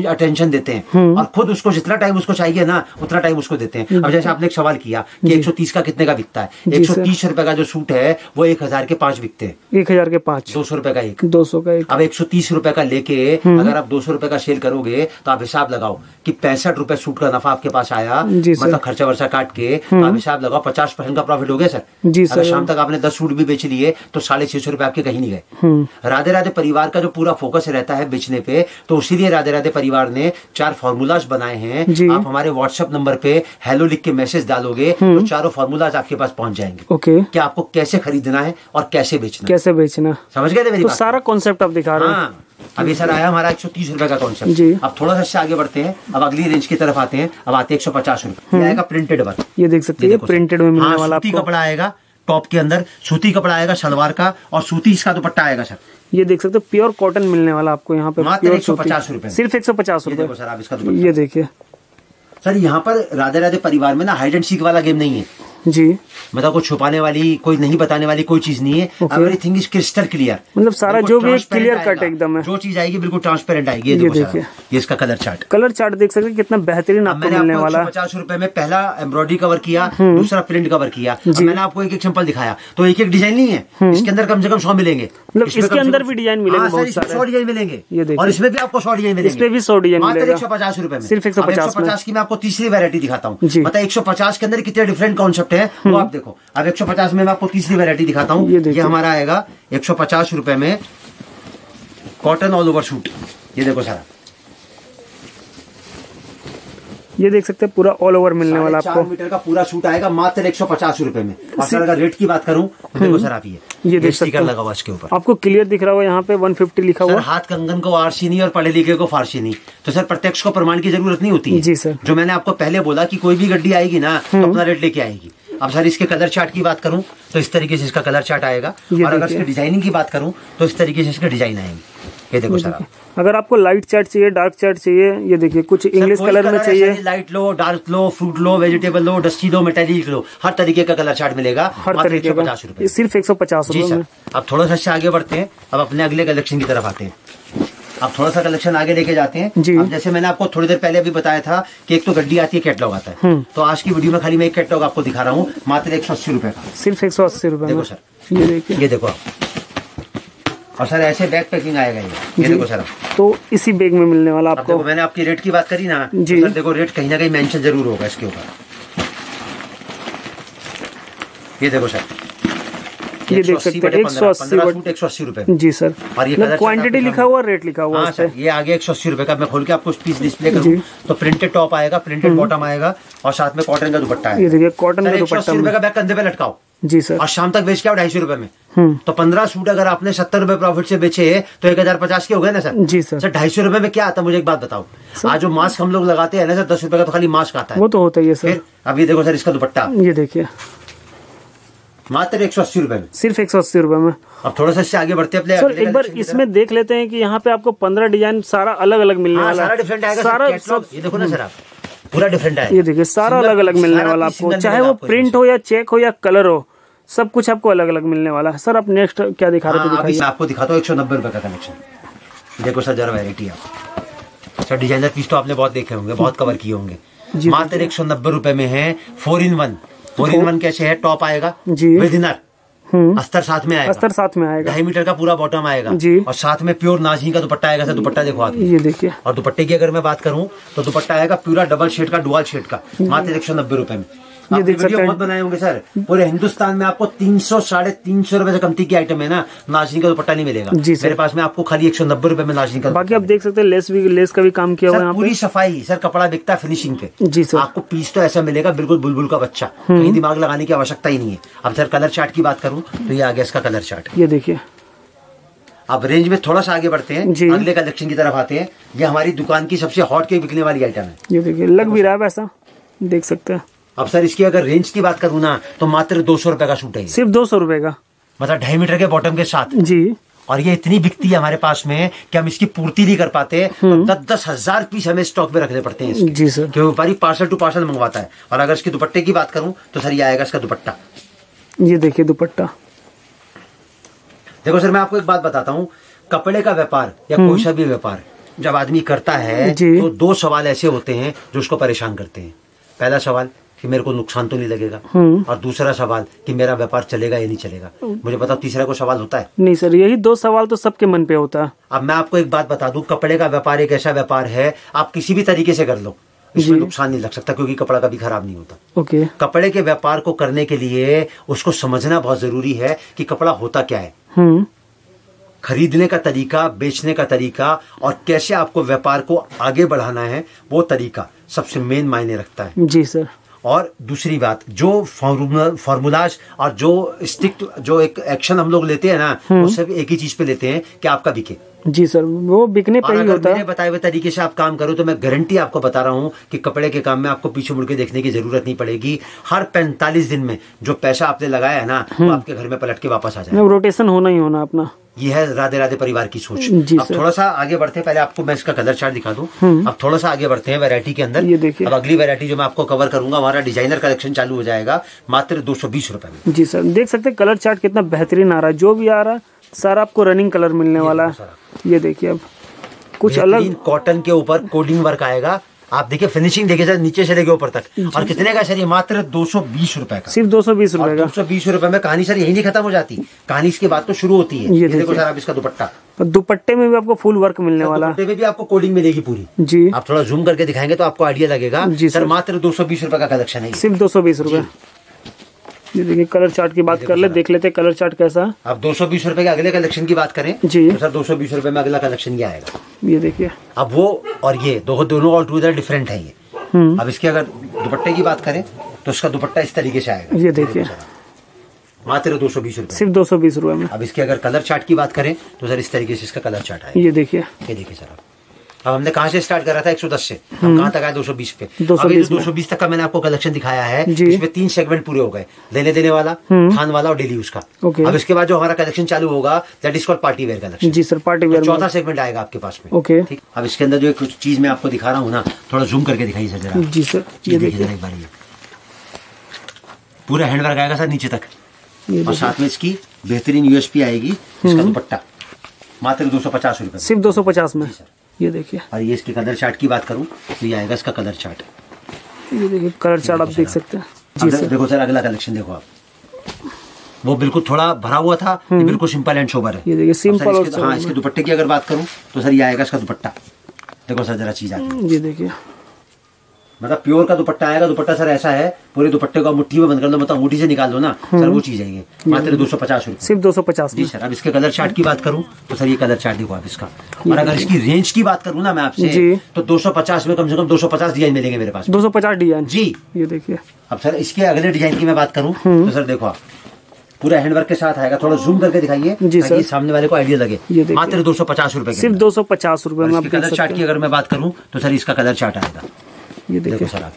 [SPEAKER 1] अटेंशन देते हैं और खुद उसको जितना टाइम उसको चाहिए ना उतना टाइम उसको देते हैं। अब जैसे आपने एक सवाल किया कि 130 का कितने का बिकता है, 130 रुपए का जो सूट है वो 1000 के 5 बिकते हैं। 1000 के 5, 200 रुपए का एक, 200 का एक। अब 130 रुपए का लेके अगर आप 200 रुपए का सेल करोगे तो आप हिसाब लगाओ कि 65 रुपए सूट का नफा आपके पास आया, मतलब खर्चा वर्चा काट के। आप हिसाब लगाओ 50% का प्रॉफिट हो गया सर। अगर शाम तक आपने 10 सूट भी बेच लिए तो 650 रुपए आपके कहीं नहीं गए। राधे राधे परिवार का जो पूरा फोकस रहता है बेचने पे, तो इसीलिए राधे राधे परिवार ने 4 फॉर्मूलाज बनाए हैं। आप हमारे व्हाट्सएप नंबर पे हेलो लिख के मैसेज डालोगे तो चारों फॉर्मूलाज आपके पास पहुंच जाएंगे। ओके। कि आपको कैसे खरीदना है और कैसे बेचना,
[SPEAKER 2] समझ गए थे मेरी बात? सारा कॉन्सेप्ट आप दिखा रहे हैं।
[SPEAKER 1] अब ये सर आया हमारा 130 रुपए का कॉन्सेप्ट। अब थोड़ा सा इससे आगे बढ़ते हैं, अब अगली रेंज की तरफ आते हैं। अब आते हैं 150 रुपए। ये आएगा प्रिंटेड वर्क,
[SPEAKER 2] ये देख सकते हैं प्रिंटेड में मिलने वाला
[SPEAKER 1] सूती कपड़ा आएगा, टॉप के अंदर सूती कपड़ा आएगा सलवार का, और सूती इसका दुपट्टा आएगा सर।
[SPEAKER 2] ये देख सकते हो प्योर कॉटन मिलने वाला आपको यहाँ पे,
[SPEAKER 1] मात्र 150 रुपए,
[SPEAKER 2] सिर्फ 150 रुपए
[SPEAKER 1] सर। आप इसका
[SPEAKER 2] ये देखिए
[SPEAKER 1] सर, यहाँ पर राधे राधे परिवार में ना हाइड एंड सीक वाला गेम नहीं है
[SPEAKER 2] जी,
[SPEAKER 1] मतलब कोई छुपाने वाली, कोई नहीं बताने वाली कोई चीज नहीं है। एवरीथिंग इज क्रिस्टल क्लियर,
[SPEAKER 2] मतलब सारा जो भी क्लियर कट एकदम है,
[SPEAKER 1] जो चीज आएगी बिल्कुल ट्रांसपेरेंट आएगी। ये देखिए, ये इसका कलर चार्ट देख सकते हैं कितना बेहतरीन आपको मिलने वाला है। 150 रुपए में पहला एम्ब्रॉयडरी कवर किया, दूसरा प्रिंट कवर किया। मैंने आपको एक सिंपल दिखाया, तो एक एक डिजाइन नहीं है, इसके अंदर कम से कम 100 मिलेंगे,
[SPEAKER 2] मतलब इसके अंदर भी डिजाइन मिलेंगे,
[SPEAKER 1] 100 डिजाइन मिलेंगे, और इसमें भी आपको 100 डिजाइन मिलेंगे,
[SPEAKER 2] इसमें भी 100 डिजाइन मिलेगा।
[SPEAKER 1] 150 रुपए में,
[SPEAKER 2] सिर्फ 150
[SPEAKER 1] की मैं आपको तीसरी वैरायटी दिखाता हूँ। मतलब 150 के अंदर कितने डिफरेंट कॉन्सेप्ट है वो आप देखो। अब 150 में मैं आपको तीसरी वैरायटी दिखाता हूँ। ये हमारा आएगा 150 रुपए में कॉटन ऑल ओवर सूट। ये देखो सारा,
[SPEAKER 2] ये देख सकते हैं पूरा ऑल ओवर मिलने वाला आपको।
[SPEAKER 1] 4 मीटर का पूरा सूट आएगा मात्र 150 रुपए में। और सर अगर रेट की बात करूं तो देखो सर, आप ये देख स्टिकर लगा हुआ इसके ऊपर,
[SPEAKER 2] आपको क्लियर दिख रहा होगा यहाँ पे 150 लिखा हुआ।
[SPEAKER 1] हाथ कंगन को आरसी नहीं और पढ़े लिखे को फारसी नहीं, तो सर प्रत्यक्ष को प्रमाण की जरूरत नहीं होती है
[SPEAKER 2] जी सर।
[SPEAKER 1] जो मैंने आपको पहले बोला कि कोई भी गड्डी आएगी ना तो अपना रेट लेके आएगी। अब सर इसके कलर चार्ट की बात करूं तो इस तरीके से इसका कलर चार्ट आएगा, और अगर इसके डिजाइनिंग की बात करूं तो इस तरीके से इसके डिजाइन आएंगे। ये देखो सर,
[SPEAKER 2] अगर आपको लाइट चार्ट चाहिए, डार्क चार्ट चाहिए, ये देखिए कुछ इंग्लिश कलर में चाहिए,
[SPEAKER 1] लाइट लो, डार्क लो, फ्रूट लो, वेजिटेबल लो, डस्टी लो, मेटेलिक लो, हर तरीके का कलर चार्ट मिलेगा,
[SPEAKER 2] हर तरीके का
[SPEAKER 1] 150 रुपए,
[SPEAKER 2] सिर्फ 150 रुपए में।
[SPEAKER 1] अब थोड़ा सा आगे बढ़ते हैं, अब अपने अगले कलेक्शन की तरफ आते हैं। अब थोड़ा सा कलेक्शन आगे लेके जाते हैं। अब जैसे मैंने आपको थोड़ी देर पहले अभी बताया था कि एक तो गड्डी आती है, कैटलॉग आता है, तो आज की वीडियो में खाली मैं एक कैटलॉग आपको दिखा रहा हूँ मात्र 180 रुपए का, सिर्फ
[SPEAKER 2] 180 रुपए।
[SPEAKER 1] देखो सर,
[SPEAKER 2] ये देखिए,
[SPEAKER 1] ये देखो। और सर ऐसे बैग पैकिंग आएगा ये देखो सर,
[SPEAKER 2] तो इसी बैग में मिलने वाला आपको।
[SPEAKER 1] देखो मैंने आपकी रेट की बात करी ना जी, तो सर देखो रेट कहीं ना कहीं मेंशन जरूर होगा इसके ऊपर। ये देखो सर,
[SPEAKER 2] ये देख सकते हैं
[SPEAKER 1] 180 रुपए
[SPEAKER 2] जी सर।
[SPEAKER 1] और ये
[SPEAKER 2] क्वांटिटी लिखा हुआ, रेट लिखा हुआ।
[SPEAKER 1] हाँ सर, ये आगे 180 रुपए का। मैं खोल के आपको पीस डिस्प्ले करूँ तो प्रिंटेड टॉप आएगा, प्रिंटेड बॉटम आएगा, और साथ में कॉटन का दुपट्टा है।
[SPEAKER 2] ये देखिए कॉटन का दुपट्टा,
[SPEAKER 1] 180 रुपए का बैग कंधे पे लटकाओ
[SPEAKER 2] जी सर,
[SPEAKER 1] और शाम तक बेच के आओ 250 रुपए में। तो 15 सूट अगर आपने 70 रुपए प्रॉफिट से बेचे तो 1050 के हो गए ना सर
[SPEAKER 2] जी सर।
[SPEAKER 1] 250 रुपए में क्या आता है मुझे एक बात बताओ। आज जो मास्क हम लोग लगाते हैं ना सर, 10 रुपए का तो खाली मास्क आता है,
[SPEAKER 2] वो तो होता ही है सर।
[SPEAKER 1] अब ये देखो सर इसका दुपट्टा,
[SPEAKER 2] ये देखिए
[SPEAKER 1] मात्र 180 रुपए में,
[SPEAKER 2] सिर्फ 180 रुपए में।
[SPEAKER 1] अब थोड़ा सा इससे आगे बढ़ते हैं
[SPEAKER 2] सर, एक बार इसमें देख लेते हैं कि यहाँ पे आपको 15 डिजाइन सारा अलग अलग मिलने वाला है,
[SPEAKER 1] सारा डिफरेंट आएगा
[SPEAKER 2] सारा।
[SPEAKER 1] ये देखो ना सर, आप पूरा डिफरेंट आएगा।
[SPEAKER 2] ये देखिए सारा अलग अलग मिलने वाला आपको, चाहे वो प्रिंट हो या चेक हो या कलर हो, सब कुछ आपको अलग अलग मिलने वाला है। सर आप नेक्स्ट क्या दिखा रहे थे?
[SPEAKER 1] मैं आपको दिखाता हूँ 190 रुपए का कलेक्शन। देखो सर जरा वैरायटी आप सर, डिजाइनर पीस तो आपने बहुत देखे होंगे, बहुत कवर किए होंगे। मात्र 190 रुपए में है 4-in-1। 4-in-1 कैसे है? टॉप आएगा विद इनर, अस्तर साथ में आएगा,
[SPEAKER 2] अस्तर साथ में आएगा,
[SPEAKER 1] 2.5 मीटर का पूरा बॉटम आएगा जी, और साथ में प्योर नाज़ी का दुपट्टा आएगा। सर दुपट्टा देखो आप,
[SPEAKER 2] ये देखिए।
[SPEAKER 1] और दुपट्टे की अगर मैं बात करूं तो दुपट्टा आएगा पूरा डबल शेड का, डुअल शेड का, मात्र 190 रुपए में। ये देख सकते हैं, बहुत बनाए होंगे सर। पूरे हिंदुस्तान में आपको 300-350 रुपए से कमती की आइटम है ना, नाज़नी का दुपट्टा नहीं मिलेगा जी सर। मेरे पास में आपको खाली 190 रुपए में नाज़नी का।
[SPEAKER 2] बाकी आप देख सकते हैं लेस का भी काम किया हुआ है,
[SPEAKER 1] पूरी सफाई सर, कपड़ा बिकता है फिनिशिंग पे
[SPEAKER 2] जी सर।
[SPEAKER 1] आपको पीस तो ऐसा मिलेगा बिल्कुल बुलबुल का बच्चा, कहीं दिमाग लगाने की आवश्यकता ही नहीं है। अब सर कलर चार्ट की बात करूं तो ये आ गया इसका कलर चार्ट,
[SPEAKER 2] ये देखिए।
[SPEAKER 1] अब रेंज में थोड़ा सा आगे बढ़ते हैं, अगले कलेक्शन की तरफ आते हैं। ये हमारी दुकान की सबसे हॉट के बिकने वाली आइटम है।
[SPEAKER 2] ये देखिए लग भी रहा है वैसा, देख सकते हैं।
[SPEAKER 1] अब सर इसकी अगर रेंज की बात करूँ ना तो मात्र 200 रुपए का सूट है,
[SPEAKER 2] सिर्फ 200 रुपए का,
[SPEAKER 1] मतलब 2.5 मीटर के बॉटम के साथ
[SPEAKER 2] जी।
[SPEAKER 1] और ये इतनी बिकती है हमारे पास में कि हम इसकी पूर्ति नहीं कर पाते, तो 10-10 हजार पीस हमें स्टॉक में रखने पड़ते हैं
[SPEAKER 2] जी सर,
[SPEAKER 1] क्योंकि व्यापारी पार्सल टू पार्सल मंगवाता है। और अगर इसके दुपट्टे की बात करूं तो सर ये आएगा इसका दुपट्टा,
[SPEAKER 2] ये देखिए दुपट्टा।
[SPEAKER 1] देखो सर मैं आपको एक बात बताता हूँ, कपड़े का व्यापार या कोई सा भी व्यापार जब आदमी करता है तो 2 सवाल ऐसे होते हैं जो उसको परेशान करते हैं। पहला सवाल कि मेरे को नुकसान तो नहीं लगेगा, और दूसरा सवाल कि मेरा व्यापार चलेगा या नहीं चलेगा। मुझे बताओ तीसरा कोई सवाल होता है?
[SPEAKER 2] नहीं सर, यही 2 सवाल तो सबके मन पे होता है।
[SPEAKER 1] अब मैं आपको एक बात बता दूं, कपड़े का व्यापार एक ऐसा व्यापार है आप किसी भी तरीके से कर लो, इसमें नुकसान नहीं लग सकता क्योंकि कपड़ा कभी खराब नहीं होता।
[SPEAKER 2] ओके।
[SPEAKER 1] कपड़े के व्यापार को करने के लिए उसको समझना बहुत जरूरी है कि कपड़ा होता क्या है, खरीदने का तरीका, बेचने का तरीका, और कैसे आपको व्यापार को आगे बढ़ाना है, वो तरीका सबसे मेन मायने रखता है
[SPEAKER 2] जी सर।
[SPEAKER 1] और दूसरी बात, जो फॉर्मूलाज और जो स्ट्रिक्ट जो एक एक्शन हम लोग लेते हैं ना, वो सब एक ही चीज पे लेते हैं कि आपका बिके।
[SPEAKER 2] जी सर, वो बिकने पर ही होता है।
[SPEAKER 1] मेरे बताए हुए तरीके से आप काम करो तो मैं गारंटी आपको बता रहा हूँ कि कपड़े के काम में आपको पीछे मुड़ के देखने की जरूरत नहीं पड़ेगी। हर 45 दिन में जो पैसा आपने लगाया है ना, वो आपके घर में पलट के वापस आ जाएगा।
[SPEAKER 2] रोटेशन होना ही होना अपना।
[SPEAKER 1] ये है राधे राधे परिवार की सोच। अब थोड़ा सा आगे बढ़ते हैं, पहले आपको मैं इसका कलर चार्ट दिखा दूं। अब थोड़ा सा आगे बढ़ते हैं वैरायटी के अंदर।
[SPEAKER 2] ये देखिए,
[SPEAKER 1] अब अगली वैरायटी जो मैं आपको कवर करूंगा, हमारा डिजाइनर कलेक्शन चालू हो जाएगा मात्र 220 रुपए में।
[SPEAKER 2] जी सर, देख सकते हैं कलर चार्ट कितना बेहतरीन आ रहा है। जो भी आ रहा है सारा आपको रनिंग कलर मिलने वाला है। ये देखिए, अब कुछ अलग
[SPEAKER 1] कॉटन के ऊपर कोडिंग वर्क आएगा। आप देखिए फिनिशिंग देखिए सर, नीचे से लेके ऊपर तक। और कितने का सर? ये मात्र 220 रुपए का,
[SPEAKER 2] सिर्फ 220 रुपए का।
[SPEAKER 1] 220 रुपए में कहानी सर यही नहीं खत्म हो जाती, कहानी इसके बाद तो शुरू होती है। ये देखो सर, आप इसका दुपट्टा,
[SPEAKER 2] दुपट्टे में भी आपको फुल वर्क मिलने वाला है।
[SPEAKER 1] दुपट्टे में भी आपको कोडिंग मिलेगी पूरी।
[SPEAKER 2] जी,
[SPEAKER 1] आप थोड़ा जूम करके दिखाएंगे तो आपको आइडिया लगेगा। सर मात्र 220 रुपए का कलेक्शन है,
[SPEAKER 2] सिर्फ 220 रुपए। ये देखिए, कलर चार्ट की बात कर ले, देख लेते कलर चार्ट कैसा है।
[SPEAKER 1] अब 220 रुपए के अगले कलेक्शन की बात करें
[SPEAKER 2] जी,
[SPEAKER 1] तो सर 220 रुपए में अगला कलेक्शन क्या आएगा?
[SPEAKER 2] ये देखिए, अब
[SPEAKER 1] वो और ये दोनों ऑल टुगेदर डिफरेंट है ये। अब इसके अगर दुपट्टे की बात करें तो इसका दुपट्टा इस तरीके से आएगा।
[SPEAKER 2] ये देखिए,
[SPEAKER 1] मात्र 220 रुपए,
[SPEAKER 2] सिर्फ 220 रुपए में।
[SPEAKER 1] अब इसके अगर कलर चार्ट की बात करें तो सर इस तरीके से इसका कलर चार्ट आएगा।
[SPEAKER 2] ये देखिए,
[SPEAKER 1] सर अब हमने कहाँ से स्टार्ट करा था? 110 से हम कहाँ तक आए? 220 पे। 220 तक का मैंने आपको कलेक्शन दिखाया है। इसमें 3 सेगमेंट पूरे हो गए, लेने देने वाला, खान वाला और डेली यूज का। अब इसके बाद जो हमारा कलेक्शन चालू होगा that is called party wear collection.
[SPEAKER 2] जी सर, पार्टी वेयर।
[SPEAKER 1] चौथा सेगमेंट आएगा आपके पास में।
[SPEAKER 2] ओके,
[SPEAKER 1] ठीक। अब इसके अंदर जो कुछ चीज मैं आपको दिखा रहा हूँ ना, थोड़ा जूम करके दिखाइए सर जरा।
[SPEAKER 2] जी सर, ये देखिए
[SPEAKER 1] एक बार, ये पूरा हैंडवर्क आएगा सर नीचे तक, और साथ में इसकी बेहतरीन यूएसपी आएगी। इसका दुपट्टा मात्र 250 रुपए,
[SPEAKER 2] सिर्फ 250 में। ये देखिए,
[SPEAKER 1] और ये इसके कलर चार्ट की बात करूं तो ये आएगा इसका कलर चार्ट।
[SPEAKER 2] ये देखिए कलर चार्ट आप देख सकते हैं। जी सर,
[SPEAKER 1] देखो सर अगला कलेक्शन देखो आप, वो बिल्कुल थोड़ा भरा हुआ था, ये बिल्कुल सिंपल एंड सोबर है।
[SPEAKER 2] ये देखिए सिंपल और
[SPEAKER 1] हाँ, इसके दुपट्टे की अगर बात करूं तो सर ये आएगा इसका दुपट्टा। देखो सर जरा चीज आएगी,
[SPEAKER 2] ये देखिए,
[SPEAKER 1] मतलब प्योर का दुपट्टा आएगा। दुपट्टा सर ऐसा है, पूरे दुपट्टे को मुट्ठी में बंद कर लो, मतलब अंगूठी से निकाल लो ना सर, वो चीज है। मात्र 250 रुपए,
[SPEAKER 2] सिर्फ 250
[SPEAKER 1] जी सर। अब इसके कलर चार्ट की बात करूं तो सर ये कलर चार्ट देखो आप इसका। और अगर इसकी रेंज की बात करूं ना मैं आपसे, तो 250 में कम से कम 250 डिजाइन मिलेंगे मेरे पास।
[SPEAKER 2] 250 डिजाइन,
[SPEAKER 1] जी।
[SPEAKER 2] ये देखिए,
[SPEAKER 1] अब सर इसके अगले डिजाइन की मैं बात करूं तो सर देखो आप, पूरा हैंडवर्क के साथ आएगा। थोड़ा जूम करके दिखाइए ताकि सामने वाले को आइडिया लगे। मात्र 250 रुपए,
[SPEAKER 2] सिर्फ 250 रुपए में।
[SPEAKER 1] कलर चार्ट की अगर मैं बात करूं तो सर इसका कलर चार्ट आएगा।
[SPEAKER 2] ये देखिए सर, आप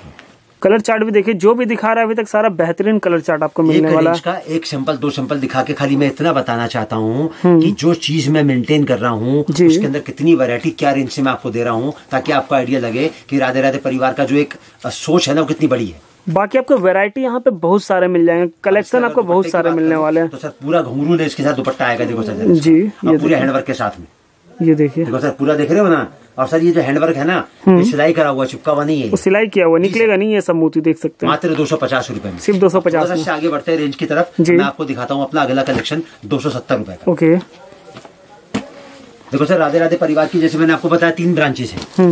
[SPEAKER 2] कलर चार्ट भी देखिए, जो भी दिखा रहा है अभी तक सारा बेहतरीन कलर चार्ट आपको मिलने वाला है।
[SPEAKER 1] का एक सैंपल 2 सैंपल दिखा के खाली मैं इतना बताना चाहता हूँ कि जो चीज मैं मेंटेन कर रहा हूँ उसके अंदर कितनी वैरायटी क्या रेंज से मैं आपको दे रहा हूँ, ताकि आपको आइडिया लगे कि राधे राधे परिवार का जो एक सोच है ना वो कितनी बड़ी है।
[SPEAKER 2] बाकी आपको वैरायटी यहाँ पे बहुत सारे मिल जाएंगे, कलेक्शन आपको बहुत सारे मिलने वाले हैं।
[SPEAKER 1] तो सर पूरा घुंघरू लेस के साथ दुपट्टा आएगा। देखो सर
[SPEAKER 2] जी, ये
[SPEAKER 1] पूरे हैंडवर्क के साथ में।
[SPEAKER 2] ये देखिए,
[SPEAKER 1] देखो सर पूरा देख रहे हो ना। और सर ये जो हैंडवर्क है ना, ये सिलाई करा हुआ, चिपका हुआ नहीं है।
[SPEAKER 2] सिलाई किया हुआ निकलेगा नहीं, ये सब मोती देख सकते हैं।
[SPEAKER 1] मात्र 250 रुपए में,
[SPEAKER 2] सिर्फ 250
[SPEAKER 1] से आगे बढ़ते हैं रेंज की तरफ। मैं आपको दिखाता हूँ अपना अगला कलेक्शन 270 रुपए का।
[SPEAKER 2] ओके,
[SPEAKER 1] देखो सर राधे राधे परिवार की जैसे मैंने आपको बताया 3 ब्रांचेस है,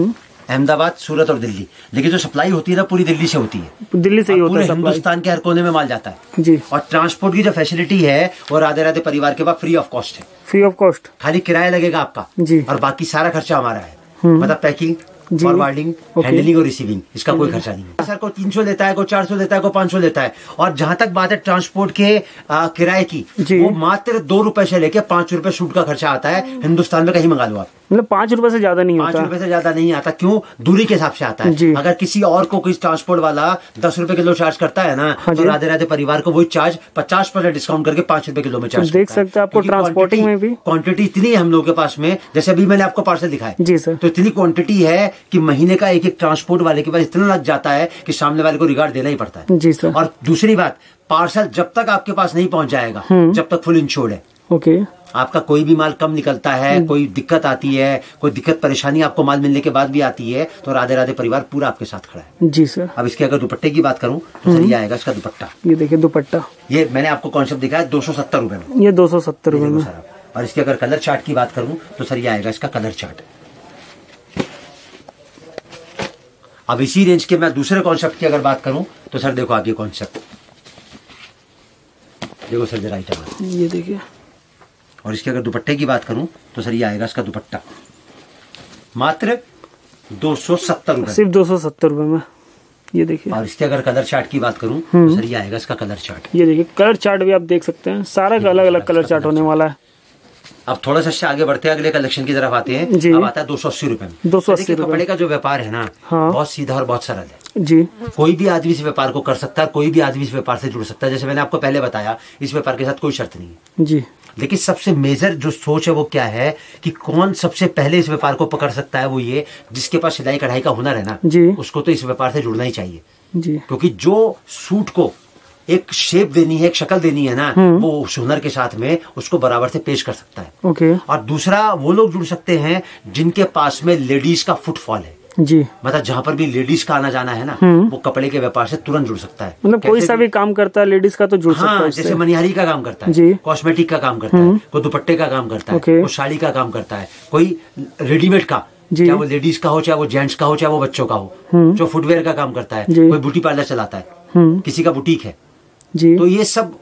[SPEAKER 1] अहमदाबाद, सूरत और दिल्ली। लेकिन जो सप्लाई होती है ना पूरी दिल्ली से होती है।
[SPEAKER 2] दिल्ली से ही होता है,
[SPEAKER 1] हिंदुस्तान के हर कोने में माल जाता है
[SPEAKER 2] जी।
[SPEAKER 1] और ट्रांसपोर्ट की जो फैसिलिटी है वो राधे राधे परिवार के पास फ्री ऑफ कॉस्ट है।
[SPEAKER 2] फ्री ऑफ कॉस्ट,
[SPEAKER 1] खाली किराया लगेगा आपका
[SPEAKER 2] जी,
[SPEAKER 1] और बाकी सारा खर्चा हमारा है। मतलब पैकिंग, फॉरवर्डिंग, हैंडलिंग और रिसीविंग, इसका कोई खर्चा नहीं है। सर को 300 लेता है, को 400 लेता है, को 500 लेता है। और जहां तक बात है ट्रांसपोर्ट के किराए की, वो मात्र 2 रुपए से लेके 5 रुपए सूट का खर्चा आता है। हिंदुस्तान में कहीं मंगा लो आप,
[SPEAKER 2] मतलब 5 रुपए से ज्यादा नहीं होता।
[SPEAKER 1] 5 रुपए से ज्यादा नहीं आता। क्यों? दूरी के हिसाब से आता है। अगर किसी और को कोई ट्रांसपोर्ट वाला 10 रुपए किलो चार्ज करता है ना, तो राधे राधे परिवार को वही चार्ज 50% डिस्काउंट करके 5 रुपए किलो में चार्ज
[SPEAKER 2] देख सकते हैं। आपको ट्रांसपोर्टिंग में भी
[SPEAKER 1] क्वांटिटी इतनी है हम लोग के पास में, जैसे अभी मैंने आपको पार्सल दिखाया
[SPEAKER 2] जी सर,
[SPEAKER 1] तो इतनी क्वांटिटी है कि महीने का एक ट्रांसपोर्ट वाले के पास इतना लग जाता है कि सामने वाले को रिगार्ड देना ही पड़ता है
[SPEAKER 2] जी सर।
[SPEAKER 1] और दूसरी बात, पार्सल जब तक आपके पास नहीं पहुंच जाएगा जब तक फुल इंश्योर्ड है।
[SPEAKER 2] ओके,
[SPEAKER 1] आपका कोई भी माल कम निकलता है, कोई दिक्कत आती है, कोई दिक्कत परेशानी आपको माल मिलने के बाद भी आती है, तो राधे राधे परिवार पूरा आपके साथ खड़ा है
[SPEAKER 2] जी सर।
[SPEAKER 1] अब इसके अगर दुपट्टे की बात करूं तो सर ये आएगा इसका दुपट्टा।
[SPEAKER 2] ये देखिए दुपट्टा,
[SPEAKER 1] ये मैंने आपको कॉन्सेप्ट दिखाया 270 रुपए में।
[SPEAKER 2] ये 270 रुपए में।
[SPEAKER 1] और इसके अगर कलर चार्ट की बात करूं तो सर ये आएगा इसका कलर चार्ट। अब इसी रेंज के मैं दूसरे कॉन्सेप्ट की अगर बात करूं तो सर देखो आप ये कॉन्सेप्ट देखो सर जरा आइटम,
[SPEAKER 2] ये देखिए।
[SPEAKER 1] और इसके अगर दुपट्टे की बात करूं तो सर ये आएगा इसका दुपट्टा मात्र 270 रुपए,
[SPEAKER 2] सिर्फ 270 रुपए में। ये देखिए।
[SPEAKER 1] और इसके अगर कलर चार्ट की बात करूं तो सर ये आएगा इसका कलर चार्ट।
[SPEAKER 2] ये देखिए कलर चार्ट भी आप देख सकते हैं, सारा का अलग अलग कलर चार्ट होने वाला है।
[SPEAKER 1] अब थोड़ा सा इससे आगे बढ़ते हैं, अगले कलेक्शन की तरफ आते हैं। अब आता है 280 रुपए में।
[SPEAKER 2] 280 रुपए।
[SPEAKER 1] कपड़े का जो व्यापार है ना, बहुत सीधा और बहुत सरल है
[SPEAKER 2] जी।
[SPEAKER 1] कोई भी आदमी इस व्यापार को कर सकता है, कोई भी आदमी इस व्यापार से जुड़ सकता है। जैसे मैंने आपको पहले बताया, इस व्यापार के साथ कोई शर्त नहीं है
[SPEAKER 2] जी।
[SPEAKER 1] लेकिन सबसे मेजर जो सोच है वो क्या है कि कौन सबसे पहले इस व्यापार को पकड़ सकता है, वो ये जिसके पास सिलाई कढ़ाई का हुनर है ना
[SPEAKER 2] जी,
[SPEAKER 1] उसको तो इस व्यापार से जुड़ना ही चाहिए
[SPEAKER 2] जी।
[SPEAKER 1] क्योंकि जो सूट को एक शेप देनी है, एक शक्ल देनी है ना, वो उस हुनर के साथ में उसको बराबर से पेश कर सकता है।
[SPEAKER 2] ओके।
[SPEAKER 1] और दूसरा वो लोग जुड़ सकते हैं जिनके पास में लेडीज का फुटफॉल है
[SPEAKER 2] जी।
[SPEAKER 1] मतलब जहाँ पर भी लेडीज का आना जाना है ना, वो कपड़े के व्यापार से तुरंत जुड़ सकता है।
[SPEAKER 2] मतलब कोई सा भी काम करता है लेडीज का तो जुड़ सकता है।
[SPEAKER 1] जैसे मनिहारी का काम करता है
[SPEAKER 2] जी,
[SPEAKER 1] कॉस्मेटिक का काम करता है, कोई दुपट्टे का काम करता है, कोई साड़ी का काम करता है, कोई रेडीमेड का, चाहे वो लेडीज का हो, चाहे वो जेंट्स का हो, चाहे वो बच्चों का हो, जो फुटवेयर का काम करता है, कोई ब्यूटी पार्लर चलाता है, किसी का बुटीक है जी। तो ये सब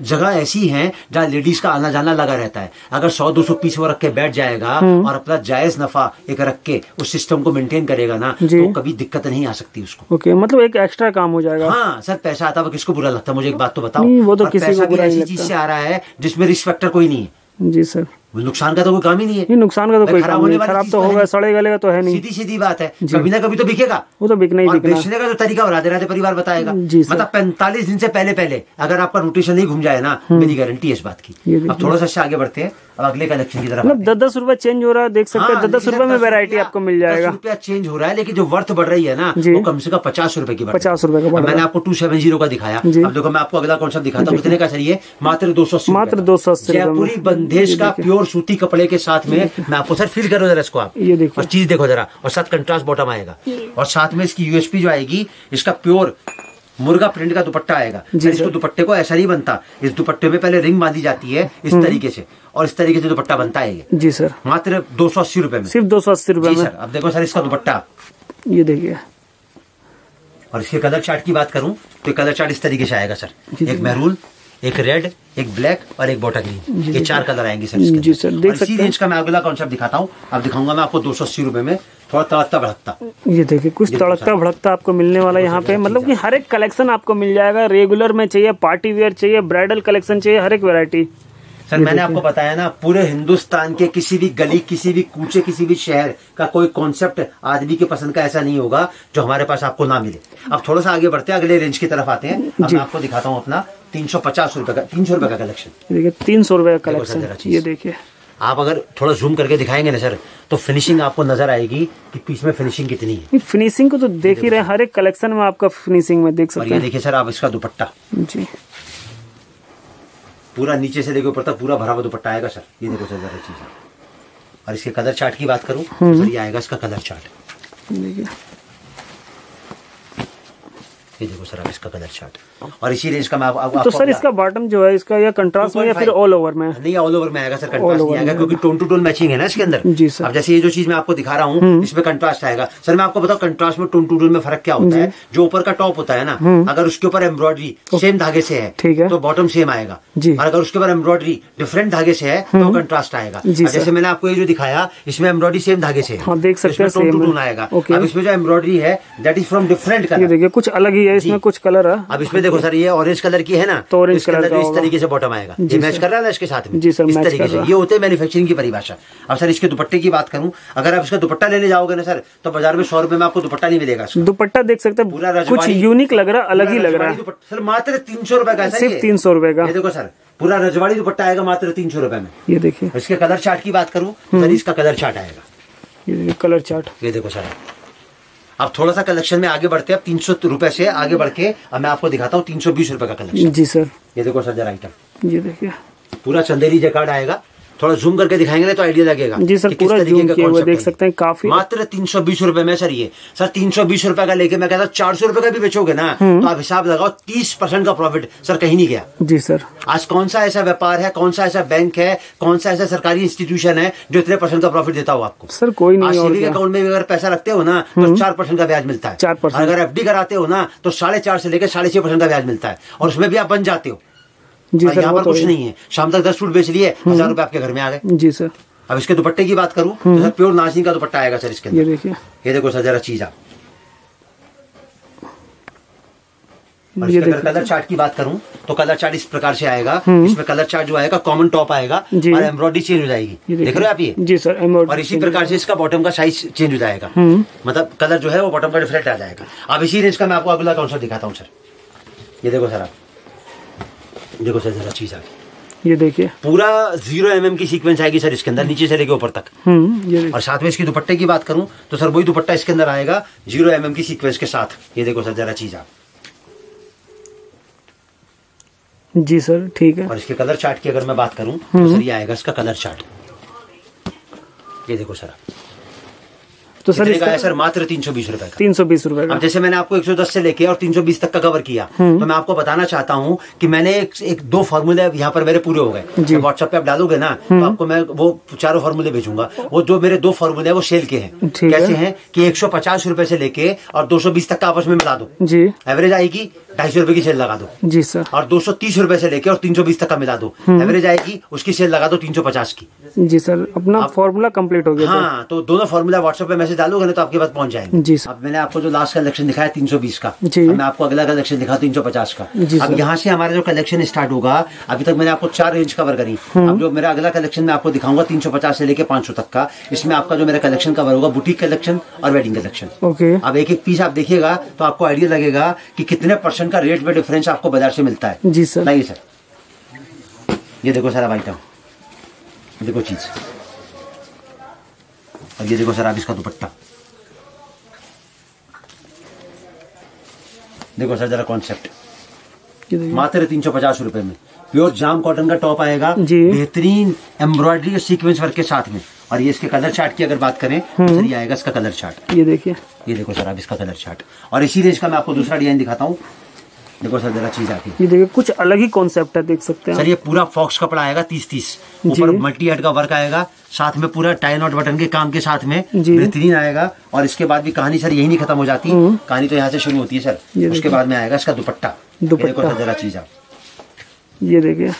[SPEAKER 1] जगह ऐसी हैं जहाँ लेडीज का आना जाना लगा रहता है। अगर 100-200 पीस वो रख के बैठ जाएगा और अपना जायज नफा एक रख के उस सिस्टम को मेंटेन करेगा ना, तो कभी दिक्कत नहीं आ सकती उसको।
[SPEAKER 2] ओके, मतलब एक एक्स्ट्रा काम हो जाएगा।
[SPEAKER 1] हाँ सर, पैसा आता है किसको बुरा लगता है? मुझे एक बात तो बताओ।
[SPEAKER 2] वो तो किसी को बुरा
[SPEAKER 1] ऐसी चीज से आ रहा है जिसमें रिस्क फैक्टर कोई नहीं है।
[SPEAKER 2] जी सर।
[SPEAKER 1] नुकसान का तो कोई काम ही नहीं है।
[SPEAKER 2] नुकसान का तो कोई काम नहीं, खराब तो होगा, सड़े गलेगा तो है नहीं।
[SPEAKER 1] सीधी सीधी बात है, कभी ना कभी तो बिकेगा।
[SPEAKER 2] वो तो बिकना ही बिकना।
[SPEAKER 1] बेचने का जो तरीका हो राधे राधे परिवार बताएगा। मतलब 45 दिन से पहले अगर आपका रोटेशन नहीं घूम जाए ना, मेरी गारंटी है इस बात की। अब थोड़ा सा आगे बढ़ते हैं, अब अगले कलेक्शन की तरफ।
[SPEAKER 2] मतलब 10-10 रुपए चेंज हो रहा है, देख सकते हैं। 10-10 रुपए में वैरायटी आपको मिल जाएगा।
[SPEAKER 1] 10 रुपया चेंज हो रहा है, लेकिन जो वर्थ बढ़ रही है ना, वो कम से कम 50 रुपए की।
[SPEAKER 2] 50 रुपए का।
[SPEAKER 1] मैंने आपको 270 का दिखाया। अब देखो मैं आपको अगला कॉन्सेप्ट दिखाता हूँ। कितने का सर? ये मात्र 280।
[SPEAKER 2] मात्र 280।
[SPEAKER 1] जयपुरी बंदेज का प्योर सूती कपड़े के साथ में मैं आपको सर फील करो जरा इसको आप।
[SPEAKER 2] ये देखो,
[SPEAKER 1] और चीज देखो जरा, और साथ कंट्रास्ट बॉटम आएगा, और साथ में इसकी यूएसपी जो आएगी, इसका प्योर मुर्गा प्रिंट का दुपट्टा आएगा। इसको दुपट्टे को ऐसा नहीं बनता, इस दुपट्टे में पहले रिंग बांधी जाती है इस तरीके से, और इस तरीके से दुपट्टा बनता है ये। जी सर। मात्र 280 रुपए में,
[SPEAKER 2] सिर्फ 280 रुपए में
[SPEAKER 1] सर। अब देखो सर इसका दुपट्टा,
[SPEAKER 2] ये देखिए।
[SPEAKER 1] और इसके कलर चार्ट की बात करूं तो कलर चार्ट इस तरीके से आएगा सर। एक मैरून, एक रेड, एक ब्लैक और एक बॉटल ग्रीन, ये 4 कलर आएंगे सर।
[SPEAKER 2] जी सर, देख सकते हैं।
[SPEAKER 1] इसी रेंज का मैं अगला कॉन्सेप्ट दिखाता हूँ। अब दिखाऊंगा मैं आपको 280 रुपए में, थोड़ा तड़कता भड़कता।
[SPEAKER 2] ये देखिए, कुछ तड़कता भड़कता आपको मिलने वाला है यहाँ पे। मतलब कि हर एक कलेक्शन आपको मिल जाएगा। रेगुलर में चाहिए, पार्टी वेयर चाहिए, ब्राइडल कलेक्शन चाहिए, हर एक वैरायटी।
[SPEAKER 1] सर मैंने आपको बताया ना, पूरे हिंदुस्तान के किसी भी गली, किसी भी कूचे, किसी भी शहर का कोई कॉन्सेप्ट आदमी के पसंद का ऐसा नहीं होगा जो हमारे पास आपको ना मिले। अब थोड़ा सा आगे बढ़ते हैं, अगले रेंज की तरफ आते हैं। अब मैं आपको दिखाता हूँ अपना 350 रुपए का, 300 रुपए का कलेक्शन।
[SPEAKER 2] देखिए 300 रुपए का कलेक्शन, ये देखिए।
[SPEAKER 1] आप अगर थोड़ा जूम करके दिखाएंगे ना सर, तो फिनिशिंग आपको नजर आएगी कि पीस में फिनिशिंग कितनी है।
[SPEAKER 2] फिनिशिंग को तो देख ही रहे, हर एक कलेक्शन में आपका फिनिशिंग में देख सकते हैं।
[SPEAKER 1] ये देखिए सर, आप इसका दुपट्टा
[SPEAKER 2] जी,
[SPEAKER 1] पूरा नीचे से लेके ऊपर तक पूरा भरा हुआ दुपट्टा आएगा सर। ये देखो सर जरा चीज। और इसके कलर चार्ट की बात करूं तो सर ये आएगा इसका कलर चार्ट।
[SPEAKER 2] देखिए,
[SPEAKER 1] ये देखो सर, अब इसका कलर चार्ट। और इसी रेंज का मैं
[SPEAKER 2] तो सर इसका बॉटम जो है इसका, या कंट्रास्ट में या फिर ऑल ओवर में?
[SPEAKER 1] नहीं, ऑल ओवर में आएगा सर, कंट्रास्ट नहीं आएगा, क्योंकि टोन टू टोन मैचिंग है ना इसके अंदर।
[SPEAKER 2] जी सर।
[SPEAKER 1] अब जैसे ये जो चीज मैं आपको दिखा रहा हूँ, इसमें कंट्रास्ट आएगा। सर मैं आपको बताऊं, कंट्रास्ट में टोन टू टोन में फर्क क्या होता है? जो ऊपर का टॉप होता है ना, अगर उसके ऊपर एम्ब्रॉयडरी सेम धागे से है, ठीक है, तो बॉटम सेम आएगा। और अगर उसके ऊपर एम्ब्रॉयडरी डिफरेंट धागे से है तो कंट्रास्ट आएगा। जैसे मैंने आपको ये जो दिखाया, इसमें एम्ब्रॉयडरी सेम धागे से है,
[SPEAKER 2] देख सकते हैं,
[SPEAKER 1] टोन टू टोन आएगा। अब इसमें जो एम्ब्रॉयडरी है that is from different colour.
[SPEAKER 2] देखिए कुछ अलग ही है, इसमें कुछ कलर है।
[SPEAKER 1] अब इसमें देखो सर, ये ऑरेंज कलर की है ना,
[SPEAKER 2] तो ऑरेंज कलर का
[SPEAKER 1] इस तरीके से बॉटम आएगा। ये मैच कर रहा है ना इसके साथ में।
[SPEAKER 2] जी सर,
[SPEAKER 1] इस तरीके से ये होते हैं मैन्युफैक्चरिंग की परिभाषा। अब सर इसके दुपट्टे की बात करूं, अगर आप इसका दुपट्टा लेने जाओगे ना सर, तो बाजार में 100 रुपए में आपको दुपट्टा नहीं मिलेगा।
[SPEAKER 2] दुपट्टा देख सकते हैं, पूरा कुछ यूनिक लग रहा है, अलग ही लग रहा है
[SPEAKER 1] सर। मात्र 300 रुपए का,
[SPEAKER 2] सिर्फ 300 रुपए का।
[SPEAKER 1] ये देखो सर, पूरा रजवाड़ी दुपट्टा आएगा मात्र 300 रुपए में।
[SPEAKER 2] ये देखिए।
[SPEAKER 1] इसके कलर चार्ट की बात करूं सर, इसका कलर चार्ट आएगा।
[SPEAKER 2] ये कलर चार्ट, ये
[SPEAKER 1] देखो सर। अब थोड़ा सा कलेक्शन में आगे बढ़ते हैं। 300 रुपए से आगे बढ़ के अब मैं आपको दिखाता हूँ 320 रुपए का कलेक्शन।
[SPEAKER 2] जी सर।
[SPEAKER 1] ये देखो सर जरा आइटम, ये
[SPEAKER 2] देखिए,
[SPEAKER 1] पूरा चंदेरी जैकार्ड आएगा। थोड़ा जूम करके दिखाएंगे ना तो आइडिया लगेगा।
[SPEAKER 2] जी सर, पूरा जूम किया हुआ देख सकते हैं। काफी
[SPEAKER 1] मात्र 320 रुपए में सर। ये सर 320 रुपए का लेके मैं कहता हूँ 400 रुपए का भी बेचोगे ना, तो आप हिसाब लगाओ 30% का प्रॉफिट सर, कहीं नहीं गया।
[SPEAKER 2] जी सर।
[SPEAKER 1] आज कौन सा ऐसा व्यापार है, कौन सा ऐसा बैंक है, कौन सा ऐसा सरकारी इंस्टीट्यूशन है जो इतने % का प्रॉफिट देता हो आपको?
[SPEAKER 2] सर कोई नहीं।
[SPEAKER 1] सेविंग अकाउंट में अगर पैसा रखते हो ना तो 4% का ब्याज मिलता है।
[SPEAKER 2] 4%।
[SPEAKER 1] अगर FD कराते हो ना तो 4.5 से लेकर 6.5% का ब्याज मिलता है, और उसमें भी आप बन जाते हो।
[SPEAKER 2] जी सर,
[SPEAKER 1] यहाँ पर कुछ नहीं है। शाम तक 10 सूट बेच लिए, 1000 रुपए आपके घर में आ गए।
[SPEAKER 2] जी सर।
[SPEAKER 1] अब इसके दुपट्टे की बात करूं तो सर प्योर नाज़नीन का दुपट्टा आएगा सर इसके अंदर।
[SPEAKER 2] ये देखिए,
[SPEAKER 1] ये देखो सर जरा चीज आप, और इसके अगर कलर चार्ट की बात करूं तो कलर चार्ट इस प्रकार से आएगा। इसमें कलर चार्ट जो आएगा कॉमन टॉप आएगा और एम्ब्रॉयडरी चेंज हो जाएगी, देख रहे हो आप ये?
[SPEAKER 2] जी सर,
[SPEAKER 1] और इसी प्रकार से इसका बॉटम का साइज चेंज हो जाएगा, मतलब कलर जो है वो बॉटम का डिफरेंट आ जाएगा। अब इसी रेंज का मैं आपको अगला कौन सा दिखाता हूँ सर। ये देखो सर, आप देखो सर जरा चीज आ गई,
[SPEAKER 2] ये देखिए
[SPEAKER 1] पूरा 0 mm की सीक्वेंस आएगी सर इसके अंदर, नीचे से लेके ऊपर तक। और साथ में इसकी दुपट्टे की बात करूं तो सर वही दुपट्टा इसके अंदर आएगा 0 mm की सीक्वेंस के साथ। ये देखो सर जरा चीज आप।
[SPEAKER 2] जी सर ठीक है।
[SPEAKER 1] और इसके कलर चार्ट की अगर मैं बात करूं तो सर ये आएगा इसका कलर चार्ट। ये देखो सर,
[SPEAKER 2] तो सर इसका
[SPEAKER 1] सर मात्र 320 रुपए का।
[SPEAKER 2] 320 रुपए का।
[SPEAKER 1] अब जैसे मैंने आपको 110 से लेके और 320 तक का कवर किया, तो मैं आपको बताना चाहता हूँ कि मैंने एक दो फॉर्मूले यहाँ पर मेरे पूरे हो गए। व्हाट्सएप पे आप डालोगे ना तो आपको मैं वो चारों फॉर्मूले भेजूंगा। वो जो मेरे 2 फॉर्मूले हैं वो सेल के हैं। कैसे हैं कि 150 रुपए से लेके और 220 तक का आपस में मिला दो जी, एवरेज आएगी 250 रुपए की सेल लगा दो
[SPEAKER 2] जी सर।
[SPEAKER 1] और 230 रुपए से लेके और 320 तक का मिला दो, एवरेज आएगी उसकी सेल लगा दो 350 की।
[SPEAKER 2] जी सर, अपना फॉर्मूला कंप्लीट हो गया।
[SPEAKER 1] हाँ, तो दोनों फॉर्मूला व्हाट्सएप पे मैसेज डालोगे ना तो आपके पास पहुंच जाएंगे।
[SPEAKER 2] जी सर।
[SPEAKER 1] अब मैंने आपको जो लास्ट कलेक्शन दिखाया 320 का,
[SPEAKER 2] जी।
[SPEAKER 1] अब मैं आपको अगला कलेक्शन दिखा 350 का। अब यहाँ से हमारा जो कलेक्शन स्टार्ट होगा, अभी तक मैंने आपको 4 रेंज कवर करी। अब जो मेरा अगला कलेक्शन मैं आपको दिखाऊंगा 350 से लेके 500 तक का, इसमें आपका जो मेरा कलेक्शन कवर होगा बुटीक कलेक्शन और वेडिंग कलेक्शन।
[SPEAKER 2] ओके।
[SPEAKER 1] अब एक एक पीस आप देखिएगा तो आपको आइडिया लगेगा कि कितने % का रेट में डिफरेंस आपको बाजार से मिलता है।
[SPEAKER 2] जी सर।
[SPEAKER 1] नहीं सर, ये देखो सर अब आइटम, देखो चीज, और ये देखो सर आप इसका दुपट्टा देखो सर जरा कॉन्सेप्ट, मात्र 350 रुपए में प्योर जाम कॉटन का टॉप आएगा, बेहतरीन एम्ब्रॉयडरी और सीक्वेंस वर्क के साथ में। और ये इसके कलर चार्ट की अगर बात करें तो सर ये आएगा इसका कलर चार्ट। ये देखिए, ये देखो सर आप इसका कलर चार्ट। और इसी रेंज का मैं आपको दूसरा डिजाइन दिखाता हूँ। देखो सर जरा चीज आती है,
[SPEAKER 2] ये देखिए कुछ अलग ही कॉन्सेप्ट है, देख सकते हैं
[SPEAKER 1] सर। ये पूरा फॉक्स कपड़ा आएगा 30-30, ऊपर मल्टी हेड का वर्क आएगा, साथ में पूरा टाई नॉट बटन के काम के साथ में बेहतरीन आएगा। और इसके बाद भी कहानी सर यही नहीं खत्म हो जाती, कहानी तो यहाँ से शुरू होती है सर। उसके बाद में आएगा इसका दुपट्टा। देखो सर जरा चीज आप, ये देखिए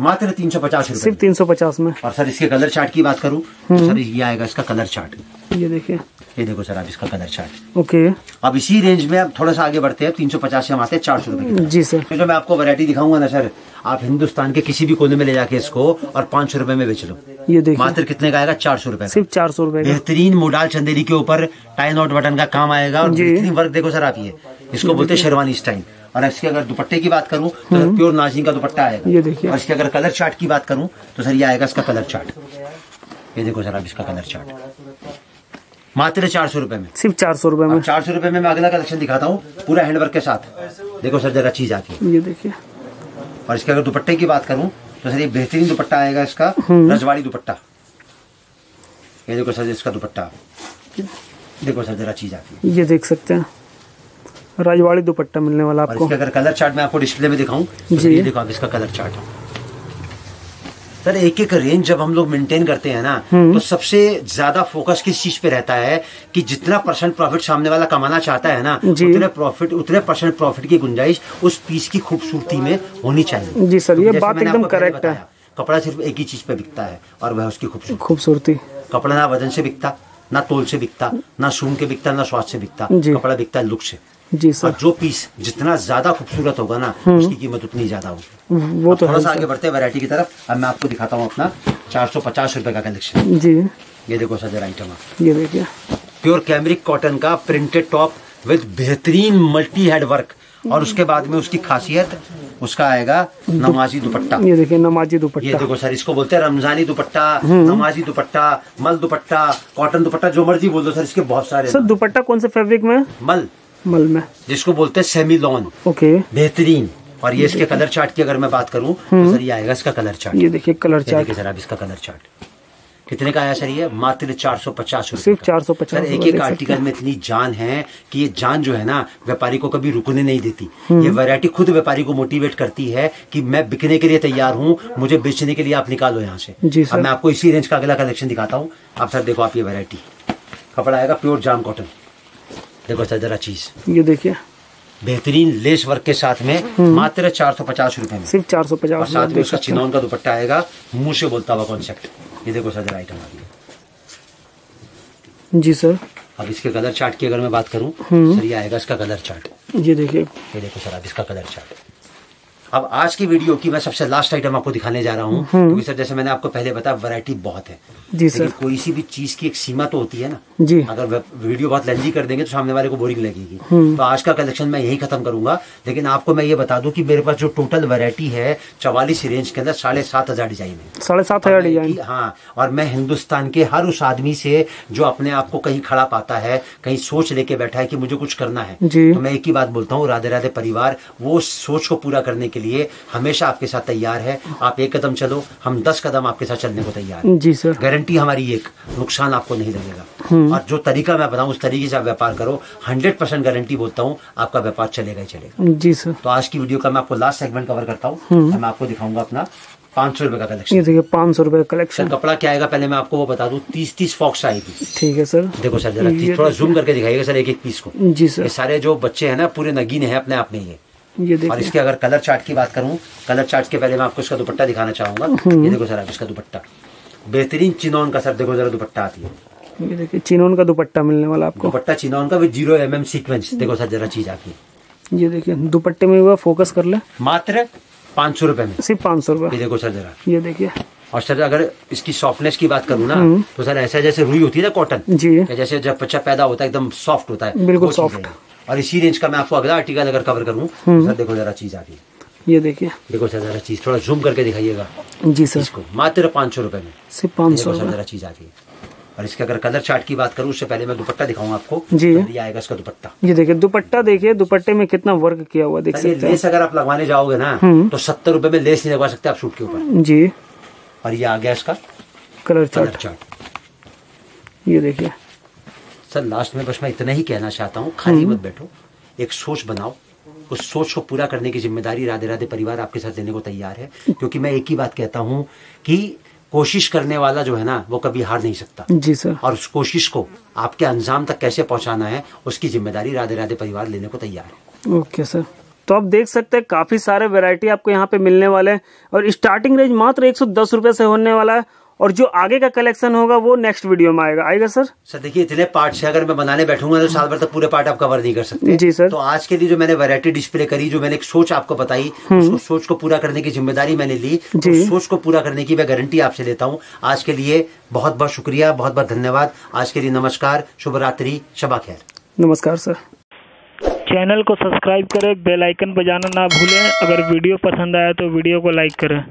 [SPEAKER 1] मात्र 350 रुपए,
[SPEAKER 2] सिर्फ 350 में।
[SPEAKER 1] और सर इसके कलर चार्ट की बात करूं तो सर ये आएगा इसका कलर चार्ट।
[SPEAKER 2] ये देखिए,
[SPEAKER 1] ये देखो सर आप इसका कलर चार्ट।
[SPEAKER 2] ओके।
[SPEAKER 1] अब इसी रेंज में अब थोड़ा सा आगे बढ़ते हैं, 350 से हम आते हैं 400 रुपए।
[SPEAKER 2] जी सर।
[SPEAKER 1] तो जो मैं आपको वैरायटी दिखाऊंगा ना सर, आप हिंदुस्तान के किसी भी कोने में ले जाके इसको और 500 रुपए में बेच लो।
[SPEAKER 2] ये देखिए
[SPEAKER 1] मात्र कितने का आएगा? 400 रुपए,
[SPEAKER 2] सिर्फ 400 रुपए।
[SPEAKER 1] बेहतरीन मोडाल चंदेरी के ऊपर टाई नॉट बटन का काम आएगा और बेहतरीन वर्क। देखो सर आप ये इसको बोलते हैं शेरवानी स्टाइल। और इसके अगर दुपट्टे की बात करूं तो प्योर नाज़नीन का दुपट्टा आएगा। ये देखिए। और इसके अगर कलर चार्ट की बात करूं तो सर ये आएगा इसका कलर चार्ट। ये देखो सर आप इसका कलर चार्ट, मात्र 400 रुपए में, सिर्फ 400 रुपए में। 400 रुपए में मैं अगला कलेक्शन दिखाता हूँ पूरा हैंडवर्क के साथ। देखो सर जरा चीज आती है, ये देखिए। और इसके अगर दुपट्टे की बात करूं तो सर ये बेहतरीन दुपट्टा आएगा इसका, रजवाड़ी दुपट्टा। ये देखो सर इसका दुपट्टा, देखो सर जरा चीज आती है, ये देख सकते हैं, रजवाड़ी दुपट्टा मिलने वाला आपको। और इसके अगर कलर चार्ट मैं आपको डिस्प्ले में दिखाऊं तो ये देखो आप इसका कलर चार्ट। सर एक एक रेंज जब हम लोग मेंटेन करते हैं ना तो सबसे ज्यादा फोकस किस चीज पे रहता है कि जितना % प्रॉफिट सामने वाला कमाना चाहता है ना, उतने % प्रॉफिट की गुंजाइश उस पीस की खूबसूरती में होनी चाहिए। जी सर, ये बात एकदम करेक्ट है। कपड़ा सिर्फ एक ही चीज पे बिकता है और वह उसकी खूबसूरती। कपड़ा ना वजन से बिकता, ना तोल से बिकता, ना सूंघ के बिकता, ना स्वाद से बिकता। कपड़ा बिकता है लुक से। जी सर। और जो पीस जितना ज्यादा खूबसूरत होगा ना उसकी कीमत उतनी ज्यादा होगी। वो तो थोड़ा सा आगे बढ़ते हैं वैरायटी की तरफ। अब मैं आपको दिखाता हूँ अपना 450 रुपए का कलेक्शन। जी, ये देखो सर जरा आइटम, ये देखिए, प्योर कैमरिक कॉटन का प्रिंटेड टॉप विद बेहतरीन मल्टी हेड वर्क। और उसके बाद में उसकी खासियत उसका आएगा नमाजी दुपट्टा। ये देखिए नमाजी दुपट्टा। ये देखो सर इसको बोलते हैं रमजानी दुपट्टा, नमाजी दुपट्टा, मल दुपट्टा, कॉटन दुपट्टा, जो मर्जी बोल दो सर। इसके बहुत सारे। सर दुपट्टा कौन से फैब्रिक में? मल में, जिसको बोलते हैं सेमी लॉन। ओके, बेहतरीन। और ये इसके कलर चार्ट की अगर मैं बात करूं तो सर ये आएगा इसका कलर चार्ट। ये देखिए कलर चार्ट। देखिए सर आप इसका कलर चार्ट कितने का आया सर? ये मात्र 450 रुपए, सिर्फ 450। एक एक आर्टिकल में इतनी जान है कि ये जान जो है ना व्यापारी को कभी रुकने नहीं देती। ये वैरायटी खुद व्यापारी को मोटिवेट करती है कि मैं बिकने के लिए तैयार हूँ, मुझे बेचने के लिए आप निकालो यहाँ से। अब मैं आपको इसी रेंज का अगला कलेक्शन दिखाता हूँ। अब सर देखो आप ये वैरायटी, कपड़ा आएगा प्योर जाम कॉटन। देखो सर जरा चीज, ये देखिए, बेहतरीन लेस वर्क के साथ में मात्र 450 रुपए में, सिर्फ 450। और साथ में उसका चिनौन का दुपट्टा आएगा, मुंह से बोलता हुआ कॉन्सेप्ट। ये देखो सर जरा आइटम आ गई। जी सर। अब इसके कलर चार्ट की अगर मैं बात करूं सर ये आएगा इसका कलर चार्ट।
[SPEAKER 2] ये देखिए,
[SPEAKER 1] ये देखो सर आप इसका कलर चार्ट। अब आज की वीडियो की मैं सबसे लास्ट आइटम आपको दिखाने जा रहा हूँ, क्योंकि सर जैसे मैंने आपको पहले बताया वैरायटी बहुत है
[SPEAKER 2] जी सर।
[SPEAKER 1] कोई सी भी चीज की एक सीमा तो होती है ना
[SPEAKER 2] जी।
[SPEAKER 1] अगर वीडियो बहुत लेंथी कर देंगे तो सामने वाले को बोरिंग लगेगी। तो आज का कलेक्शन मैं यही खत्म करूंगा, लेकिन आपको मैं ये बता दूं कि मेरे पास जो टोटल वैरायटी है 44 रेंज के अंदर 7,500 डिजाइन है।
[SPEAKER 2] 7,500 डिजाइन।
[SPEAKER 1] हाँ, और मैं हिंदुस्तान के हर उस आदमी से जो अपने आप को कहीं खड़ा पाता है, कहीं सोच लेके बैठा है कि मुझे कुछ करना है, तो मैं एक ही बात बोलता हूँ, राधे राधे परिवार वो सोच को पूरा करने के लिए हमेशा आपके साथ तैयार है। आप एक कदम चलो, हम 10 कदम आपके साथ चलने को तैयार हैं।
[SPEAKER 2] जी सर।
[SPEAKER 1] गारंटी हमारी एक, नुकसान आपको नहीं लगेगा। और जो तरीका मैं बताऊं उस तरीके से आप व्यापार करो, 100% गारंटी बोलता हूं आपका व्यापार चलेगा ही चलेगा।
[SPEAKER 2] जी सर।
[SPEAKER 1] तो आज की वीडियो का मैं आपको लास्ट सेगमेंट कवर करता हूं। मैं आपको दिखाऊंगा अपना 500 रुपए का कलेक्शन।
[SPEAKER 2] ये देखिए 500 रुपए का कलेक्शन।
[SPEAKER 1] कपड़ा क्या आएगा पहले मैं आपको वो बता दूं, 30 फॉक्स आएगी।
[SPEAKER 2] ठीक है सर।
[SPEAKER 1] देखो सर जरा थोड़ा जूम करके दिखाइएगा सर एक एक पीस को।
[SPEAKER 2] जी सर।
[SPEAKER 1] ये सारे जो बच्चे है ना पूरे नगीने हैं अपने आप में ये और इसके अगर कलर चार्ट की बात करूं, कलर चार्ट के पहले मैं आपको इसका दुपट्टा दिखाना चाहूंगा। ये देखो सर आप इसका दुपट्टा बेहतरीन चिनॉन का सर, देखो जरा दुपट्टा आती है।
[SPEAKER 2] ये देखिए चिनॉन का दुपट्टा मिलने वाला आपको।
[SPEAKER 1] दुपट्टा चिनॉन का विद 0 mm सीक्वेंस। देखो सर जरा चीज आती है।
[SPEAKER 2] ये देखिए दुपट्टे में हुआ फोकस कर ले,
[SPEAKER 1] मात्र 500 रुपए में,
[SPEAKER 2] सिर्फ 500 रुपए।
[SPEAKER 1] ये देखो सर जरा,
[SPEAKER 2] ये देखिए।
[SPEAKER 1] और सर अगर इसकी सॉफ्टनेस की बात करूँ ना तो सर ऐसा जैसे रुई होती है ना कॉटन जी, जैसे जब बच्चा पैदा होता है एकदम सॉफ्ट होता है,
[SPEAKER 2] बिल्कुल सॉफ्ट।
[SPEAKER 1] और इसी रेंज का मैं आपको अगला आर्टिकल अगर कवर करूँ सर देखो जरा चीज आती है।
[SPEAKER 2] ये देखिए,
[SPEAKER 1] देखो सर जरा चीज थोड़ा जूम करके दिखाइएगा।
[SPEAKER 2] जी सर।
[SPEAKER 1] इसको मात्र 500 रुपए में,
[SPEAKER 2] सिर्फ 500
[SPEAKER 1] सर जरा चीज आती है। और इसके अगर कलर चार्ट की बात करूँ उससे पहले मैं दुपट्टा दिखाऊंगा आपको
[SPEAKER 2] जी।
[SPEAKER 1] ये आएगा इसका दुपट्टा।
[SPEAKER 2] ये देखिए दुपट्टा, देखिए दुपट्टे में कितना वर्क किया हुआ देख सकते हैं।
[SPEAKER 1] लेस अगर आप लगवाने जाओगे ना तो 70 रुपए में लेस नहीं लगवा सकते आप सूट के ऊपर
[SPEAKER 2] जी।
[SPEAKER 1] और ये आ गया इसका
[SPEAKER 2] कलर चार्ट। ये देखिए
[SPEAKER 1] सर लास्ट में बस मैं इतना ही कहना चाहता हूँ, खाली मत बैठो, एक सोच बनाओ, उस सोच को पूरा करने की जिम्मेदारी राधे राधे परिवार आपके साथ लेने को तैयार है। क्योंकि मैं एक ही बात कहता हूँ कि कोशिश करने वाला जो है ना वो कभी हार नहीं सकता।
[SPEAKER 2] जी सर।
[SPEAKER 1] और उस कोशिश को आपके अंजाम तक कैसे पहुंचाना है उसकी जिम्मेदारी राधे राधे परिवार लेने को तैयार है।
[SPEAKER 2] Okay sir. तो आप देख सकते हैं काफी सारे वैरायटी आपको यहाँ पे मिलने वाले हैं और स्टार्टिंग रेंज मात्र 110 रुपए से होने वाला है। और जो आगे का कलेक्शन होगा वो नेक्स्ट वीडियो में आएगा सर।
[SPEAKER 1] सर देखिए इतने पार्ट से अगर मैं बनाने बैठूंगा तो साल भर तक पूरे पार्ट आप कवर नहीं कर सकते।
[SPEAKER 2] जी सर।
[SPEAKER 1] तो आज के लिए जो मैंने वैरायटी डिस्प्ले करी, जो मैंने एक सोच आपको बताई, उसको सोच को पूरा करने की जिम्मेदारी मैंने ली, तो सोच को पूरा करने की मैं गारंटी आपसे लेता हूँ। आज के लिए बहुत बहुत शुक्रिया, बहुत बहुत धन्यवाद। आज के लिए नमस्कार, शुभ रात्रि, शबा खैर।
[SPEAKER 2] नमस्कार सर।
[SPEAKER 3] चैनल को सब्सक्राइब करें, बेल आइकन बजाना ना भूलें। अगर वीडियो पसंद आया तो वीडियो को लाइक करें।